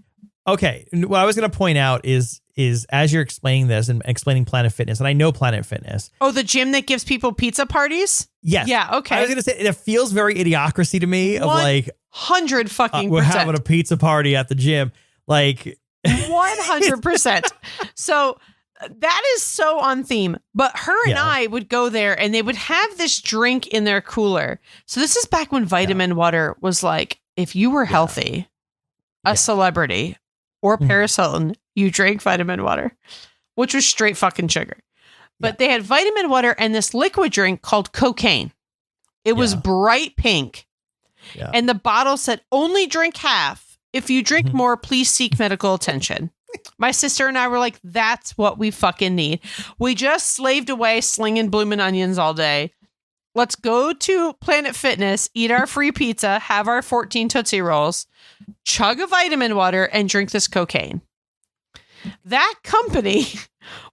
Okay. What I was going to point out is as you're explaining this and explaining Planet Fitness, and I know Planet Fitness. Oh, the gym that gives people pizza parties? Yes. Yeah. Okay. I was going to say it feels very Idiocracy to me. Of like 100 fucking. We're having a pizza party at the gym. Like 100%. So that is so on theme. But her and I would go there and they would have this drink in their cooler. So this is back when vitamin water was like, if you were healthy, a celebrity, or Paris Hilton, you drank vitamin water, which was straight fucking sugar. But they had vitamin water and this liquid drink called cocaine. It was bright pink. Yeah. And the bottle said, only drink half. If you drink more, please seek medical attention. My sister and I were like, that's what we fucking need. We just slaved away slinging bloomin' onions all day. Let's go to Planet Fitness, eat our free pizza, have our 14 Tootsie Rolls, chug a vitamin water, and drink this cocaine. That company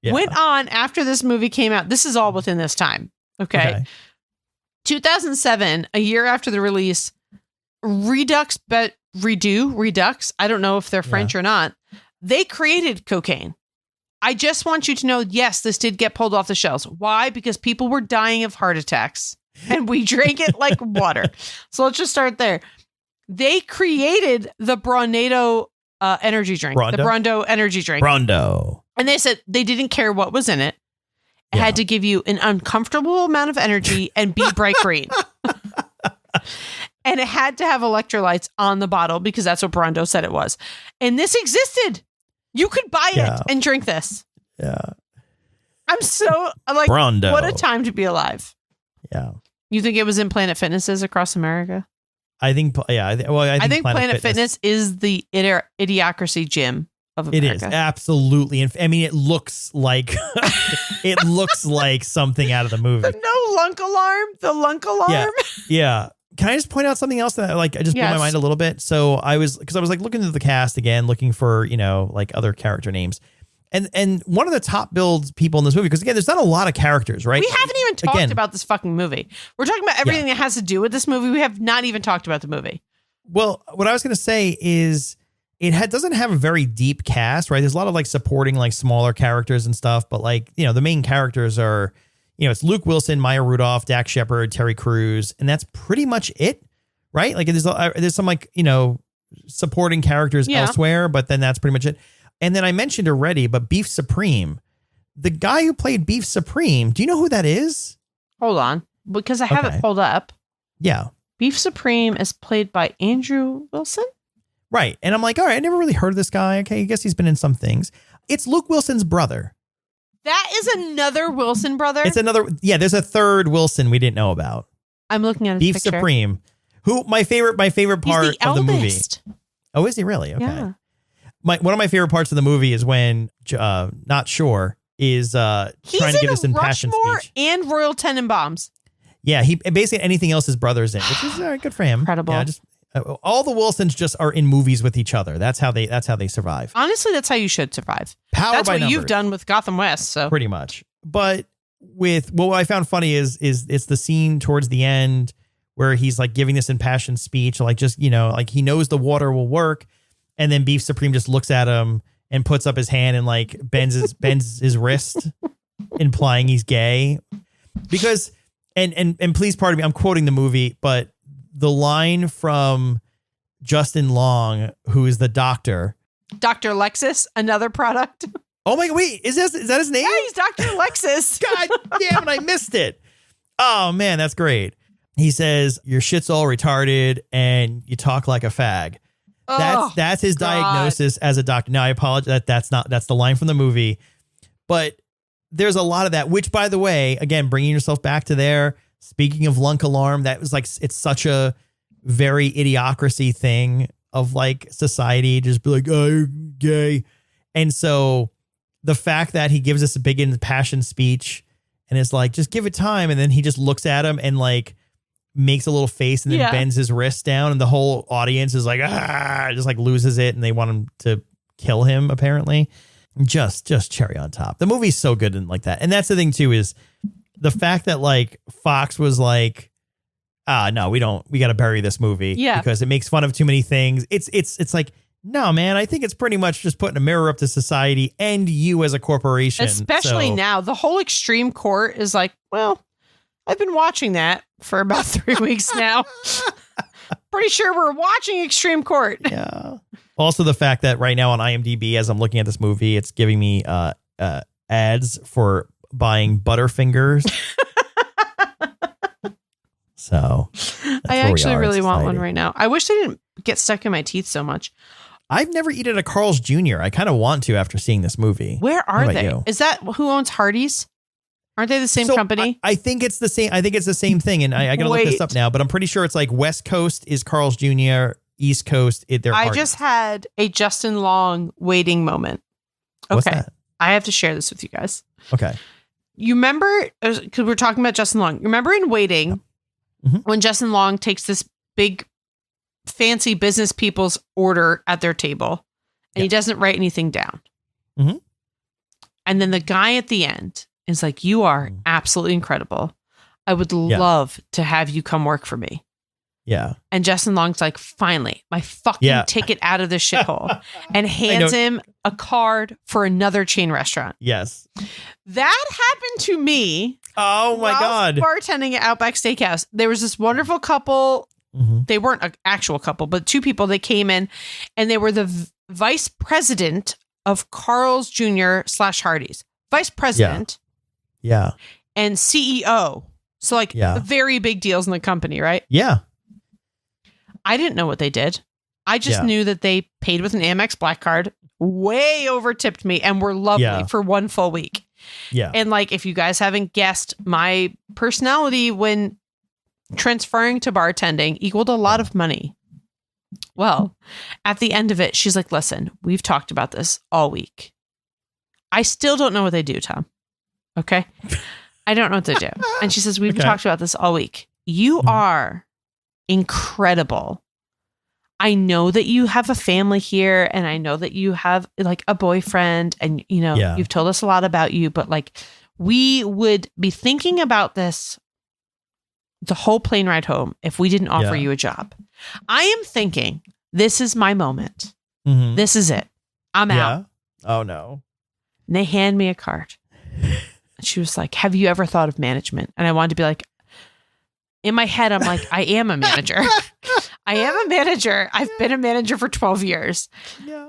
went on after this movie came out. This is all within this time. Okay. 2007, a year after the release, Redux, I don't know if they're French or not. They created cocaine. I just want you to know, yes, this did get pulled off the shelves. Why? Because people were dying of heart attacks and we drank it like water. So let's just start there. They created the Bronado energy drink, the Brondo energy drink. Brondo. And they said they didn't care what was in it. It had to give you an uncomfortable amount of energy and be bright green. And it had to have electrolytes on the bottle because that's what Brondo said it was. And this existed. You could buy it and drink this. Yeah. I'm so like, Brondo. What a time to be alive. Yeah. You think it was in Planet Fitnesses across America? I think, I think Planet Fitness is the Idiocracy gym of America. It is absolutely. And I mean, it looks like it looks like something out of the movie. The lunk alarm. Yeah. Can I just point out something else that like I just blew my mind a little bit? So I was like looking at the cast again, looking for, like other character names. And one of the top billed people in this movie, because again, there's not a lot of characters, right? We haven't even talked about this fucking movie. We're talking about everything that has to do with this movie. We have not even talked about the movie. Well, what I was going to say is doesn't have a very deep cast, right? There's a lot of like supporting like smaller characters and stuff, but like, the main characters are, it's Luke Wilson, Maya Rudolph, Dax Shepard, Terry Crews, and that's pretty much it, right? Like there's some like, supporting characters elsewhere, but then that's pretty much it. And then I mentioned already, but Beef Supreme, the guy who played Beef Supreme, do you know who that is? Hold on, because I have it pulled up. Yeah. Beef Supreme is played by Andrew Wilson. Right. And I'm like, all right, I never really heard of this guy. Okay, I guess he's been in some things. It's Luke Wilson's brother. That is another Wilson brother? It's another. Yeah, there's a third Wilson we didn't know about. I'm looking at his Beef picture. Supreme. Who my favorite part of the movie. Oh, is he really? Okay. Yeah. One of my favorite parts of the movie is when Not Sure is trying to give us impassioned speech. And Royal Tenenbaums. Yeah, he basically anything else his brother's in, which is good for him. Incredible. Yeah, just all the Wilsons just are in movies with each other. That's how they survive. Honestly, that's how you should survive. That's what you've done with Gotham West. So pretty much. But with what I found funny is it's the scene towards the end where he's like giving this impassioned speech, like just like he knows the water will work, and then Beef Supreme just looks at him and puts up his hand and like bends his wrist, implying he's gay. Because and please pardon me, I'm quoting the movie, but the line from Justin Long, who is the doctor. Dr. Lexus, another product. Oh my God, wait, is that his name? Yeah, he's Dr. Lexus. God damn it, I missed it. Oh man, that's great. He says, your shit's all retarded and you talk like a fag. That's his diagnosis as a doctor. Now I apologize. That's the line from the movie, but there's a lot of that, which by the way, again, bringing yourself back to there, speaking of lunk alarm, that was like, it's such a very Idiocracy thing of like society, just be like, oh, you're gay. And so the fact that he gives us a big impassioned speech and it's like, just give it time. And then he just looks at him and like makes a little face and then bends his wrist down, and the whole audience is like, just like loses it, and they want him to kill him, apparently. Just cherry on top. The movie's so good and like that. And that's the thing too, is the fact that like Fox was like, no, we got to bury this movie because it makes fun of too many things. It's like, no, man, I think it's pretty much just putting a mirror up to society and you as a corporation. Especially now, the whole extreme court is like, well, I've been watching that for about 3 weeks now. Pretty sure we're watching Extreme Court. Yeah. Also, the fact that right now on IMDb, as I'm looking at this movie, it's giving me ads for buying Butterfingers. So I actually really want one right now. I wish they didn't get stuck in my teeth so much. I've never eaten a Carl's Jr. I kind of want to after seeing this movie. Where are they? You? Is that who owns Hardee's? Aren't they the same company? I think it's the same. I think it's the same thing. And I got to look this up now, but I'm pretty sure it's like West Coast is Carl's Jr., East Coast. I just had a Justin Long waiting moment. Okay. What's that? I have to share this with you guys. Okay. You remember, because we're talking about Justin Long. You remember in Waiting, when Justin Long takes this big fancy business people's order at their table and he doesn't write anything down. Mm-hmm. And then the guy at the end is like, you are absolutely incredible. I would love to have you come work for me. Yeah. And Justin Long's like, finally, my fucking ticket out of this shithole, and hands him a card for another chain restaurant. Yes. That happened to me. Oh my God. Bartending at Outback Steakhouse. There was this wonderful couple. Mm-hmm. They weren't an actual couple, but two people that came in, and they were the vice president of Carl's Jr. / Hardee's. Vice president. Yeah. And CEO. So like very big deals in the company, right? Yeah. I didn't know what they did. I just knew that they paid with an Amex Black Card, way over tipped me, and were lovely for one full week. Yeah. And like, if you guys haven't guessed, my personality when transferring to bartending equaled a lot of money. Well, at the end of it, she's like, listen, we've talked about this all week. I still don't know what they do, Tom. Okay. I don't know what they do. And she says, we've talked about this all week. You are incredible. I know that you have a family here, and I know that you have like a boyfriend, and you know, you've told us a lot about you, but like, we would be thinking about this the whole plane ride home if we didn't offer you a job. I am thinking, this is my moment. Mm-hmm. This is it. I'm out. Oh no. And they hand me a card. She was like, have you ever thought of management? And I wanted to be like, in my head, I'm like, I am a manager. I am a manager. I've been a manager for 12 years. Yeah.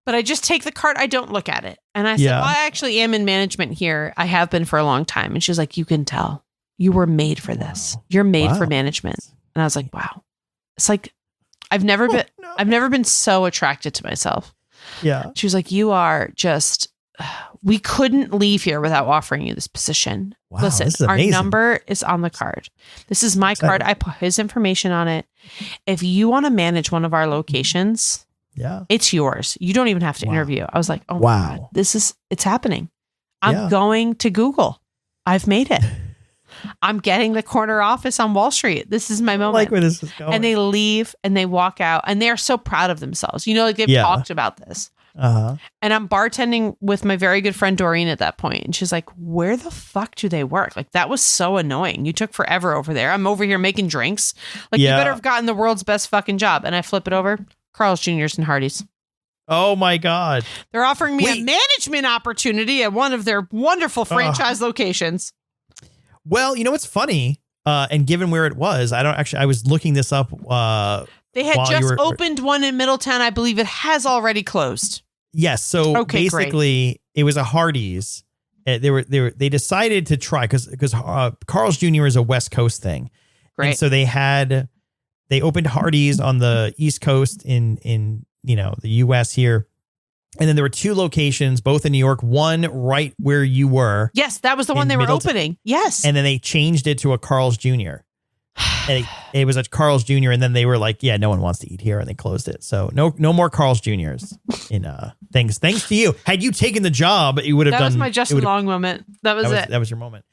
But I just take the card. I don't look at it. And I said, well, I actually am in management here. I have been for a long time. And she's like, you can tell. You were made for this. You're made for management. And I was like, wow. It's like, I've never been so attracted to myself. Yeah. She was like, you are just, we couldn't leave here without offering you this position. Wow, listen, our number is on the card. This is my card. I put his information on it. If you want to manage one of our locations, it's yours. You don't even have to interview. I was like, oh my God, it's happening. I'm going to Google. I've made it. I'm getting the corner office on Wall Street. This is my moment. I like where this is going. And they leave and they walk out and they are so proud of themselves. You know, like they've talked about this. And I'm bartending with my very good friend Doreen at that point. And she's like, where the fuck do they work? Like, that was so annoying. You took forever over there. I'm over here making drinks. Like, you better have gotten the world's best fucking job. And I flip it over. Carl's Jr.'s and Hardee's. Oh my God. They're offering me a management opportunity at one of their wonderful franchise locations. Well, you know what's funny? And given where it was, I was looking this up. They had just opened one in Middletown. I believe it has already closed. Yes. So basically, it was a Hardee's. They decided to try because Carl's Jr. is a West Coast thing. Great. And so they opened Hardee's on the East Coast in the U.S. here. And then there were two locations, both in New York, one right where you were. Yes, that was the one they were opening. Yes. And then they changed it to a Carl's Jr. And it was a Carl's Jr. And then they were like, yeah, no one wants to eat here. And they closed it. So no more Carl's Jr.'s in thanks to you. Had you taken the job, you would have done. That was my Justin Long moment. That was it. That was your moment.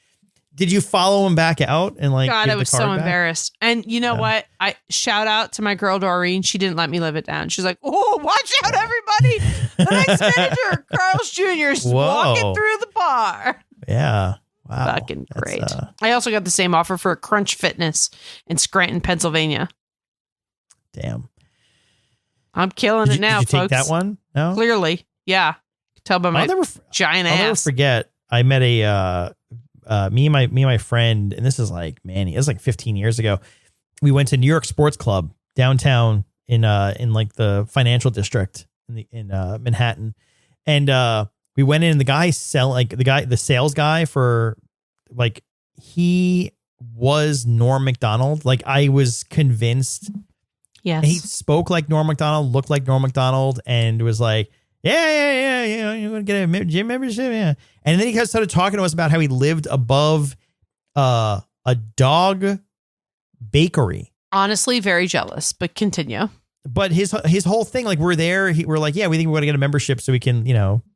Did you follow him back out and like? God, give I the was card so back? embarrassed. And you know what? I shout out to my girl Doreen. She didn't let me live it down. She's like, "Oh, watch out, everybody! The next manager, Carl's Jr. is walking through the bar." Yeah. Wow. Fucking great. I also got the same offer for Crunch Fitness in Scranton, Pennsylvania. Damn. I'm killing it now, did you folks. take that one? No. Clearly, yeah. Tell by my giant ass. I'll never forget. I met me and my friend, and this is like, man, it was like 15 years ago. We went to New York Sports Club downtown in like the financial district in Manhattan, and we went in, and the sales guy for like, he was Norm Macdonald. Like, I was convinced. Yes. He spoke like Norm Macdonald, looked like Norm Macdonald, and was like, yeah, you want to get a gym membership? Yeah. And then he started talking to us about how he lived above a dog bakery. Honestly, very jealous, but continue. But his whole thing, like, we're there, we're like, yeah, we think we want to get a membership so we can,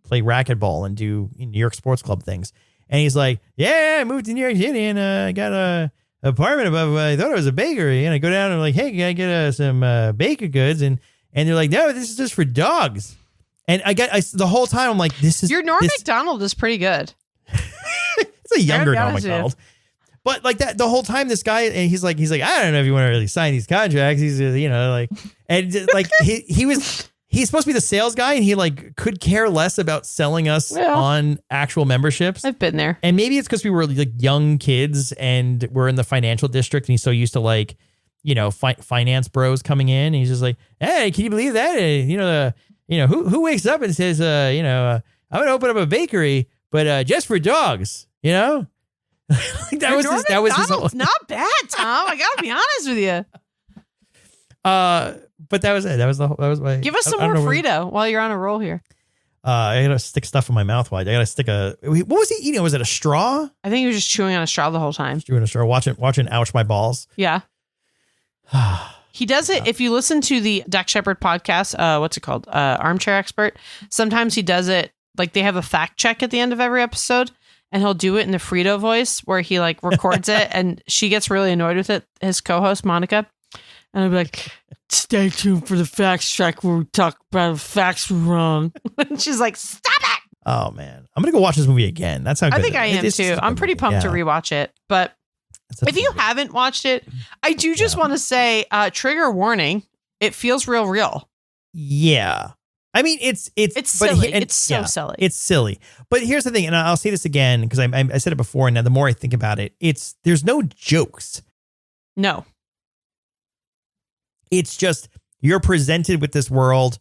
play racquetball and do New York Sports Club things. And he's like, yeah, I moved to New York City and I got a apartment above. I thought it was a bakery, and I go down and I'm like, hey, can I get some baker goods? And they're like, no, this is just for dogs. And the whole time I'm like, your Norm Macdonald is pretty good. It's a younger Norm Macdonald. But like that, the whole time, this guy, and he's like, I don't know if you want to really sign these contracts. He's, like, and like he's supposed to be the sales guy, and he like could care less about selling us on actual memberships. I've been there. And maybe it's because we were like young kids and we're in the financial district, and he's so used to like, finance bros coming in. And he's just like, hey, can you believe that? Who wakes up and says, I'm going to open up a bakery, but just for dogs, that was his whole, not bad, Tom. I gotta be honest with you. But that was it. That was my. Give us some more Frito while you're on a roll here. I gotta stick stuff in my mouth. I gotta stick what was he eating? Was it a straw? I think he was just chewing on a straw the whole time. Chewing a straw, watching Ouch My Balls. Yeah. He does it. If you listen to the Dak Shepard podcast, what's it called? Armchair Expert. Sometimes he does it like they have a fact check at the end of every episode, and he'll do it in the Frito voice where he like records it, and she gets really annoyed with it. His co-host Monica, and I'll be like, "Stay tuned for the fact check where we talk about facts wrong." And she's like, "Stop it!" Oh man, I'm gonna go watch this movie again. That's how good I think I am too. I'm pretty pumped to rewatch it, but. If you haven't watched it, I do just want to say, trigger warning, it feels real. Yeah. I mean, it's silly. It's so silly. It's silly. But here's the thing, and I'll say this again, because I said it before, and now the more I think about it, there's no jokes. No. It's just, you're presented with this world,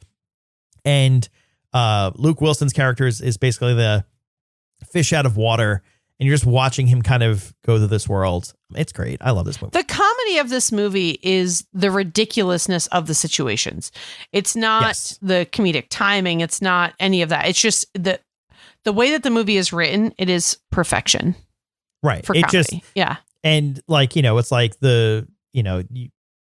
and Luke Wilson's character is basically the fish out of water, and you're just watching him kind of go to this world. It's great. I love this movie. The comedy of this movie is the ridiculousness of the situations. It's not the comedic timing. It's not any of that. It's just the way that the movie is written, it is perfection. Right. For comedy. Yeah. And like, it's like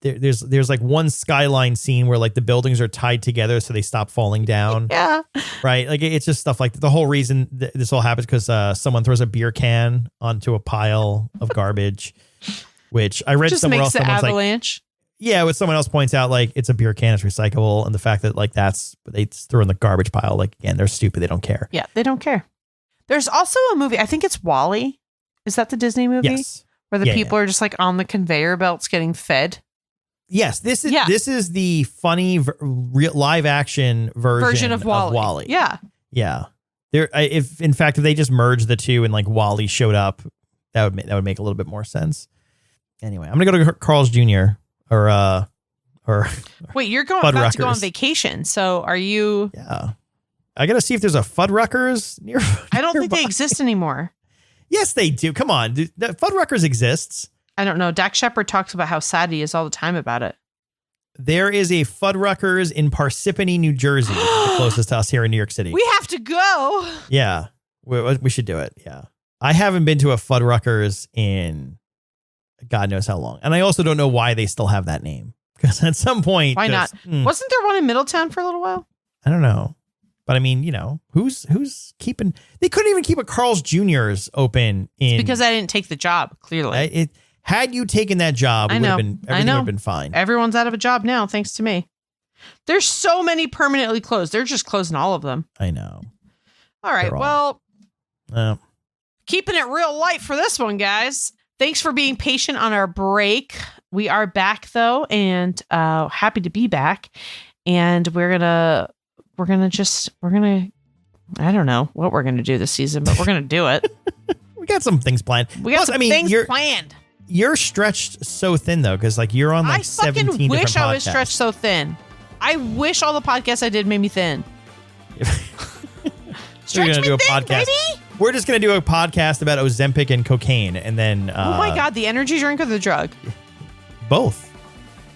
there's like one skyline scene where like the buildings are tied together so they stop falling down. Yeah. Right. Like it's just stuff like that. The whole reason this all happens because someone throws a beer can onto a pile of garbage, which I read somewhere else. Someone's avalanche. Like, yeah, what someone else points out, like it's a beer can, it's recyclable, and the fact that like they threw in the garbage pile, like again, they're stupid. They don't care. Yeah, they don't care. There's also a movie. I think it's WALL-E. Is that the Disney movie? Yes. Where the people are just like on the conveyor belts getting fed. Yes, this is the funny real live action version of WALL-E. Yeah. Yeah. If they just merged the two and like WALL-E showed up, that would make a little bit more sense. Anyway, I'm gonna go to Carl's Jr. or wait, you're about to go on vacation, so are you? Yeah, I gotta see if there's a Fuddruckers near. I don't think they exist anymore. Yes, they do. Come on, Fuddruckers exists. I don't know. Dak Shepard talks about how sad he is all the time about it. There is a Fuddruckers in Parsippany, New Jersey, which is the closest to us here in New York City. We have to go. Yeah, we should do it. Yeah, I haven't been to a Fuddruckers in God knows how long, and I also don't know why they still have that name. Because at some point, why not? Wasn't there one in Middletown for a little while? I don't know. But I mean, who's keeping? They couldn't even keep a Carl's Jr.'s open it's because I didn't take the job. Clearly, had you taken that job, everything would have been fine. Everyone's out of a job now, thanks to me. There's so many permanently closed. They're just closing all of them. I know. All right. Well, keeping it real light for this one, guys. Thanks for being patient on our break. We are back though, and happy to be back. And we're gonna. I don't know what we're gonna do this season, but we're gonna do it. We got some things planned. Things planned. You're stretched so thin though, because like you're on like 17 different podcasts. I wish I was stretched so thin. I wish all the podcasts I did made me thin. Stretch me thin, baby. We're just going to do a podcast about Ozempic and cocaine, and then... oh my God, the energy drink or the drug? Both.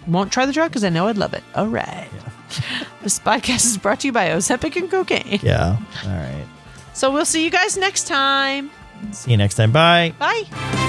Won't try the drug because I know I'd love it. All right. Yeah. This podcast is brought to you by Ozempic and cocaine. Yeah. All right. So we'll see you guys next time. See you next time. Bye. Bye.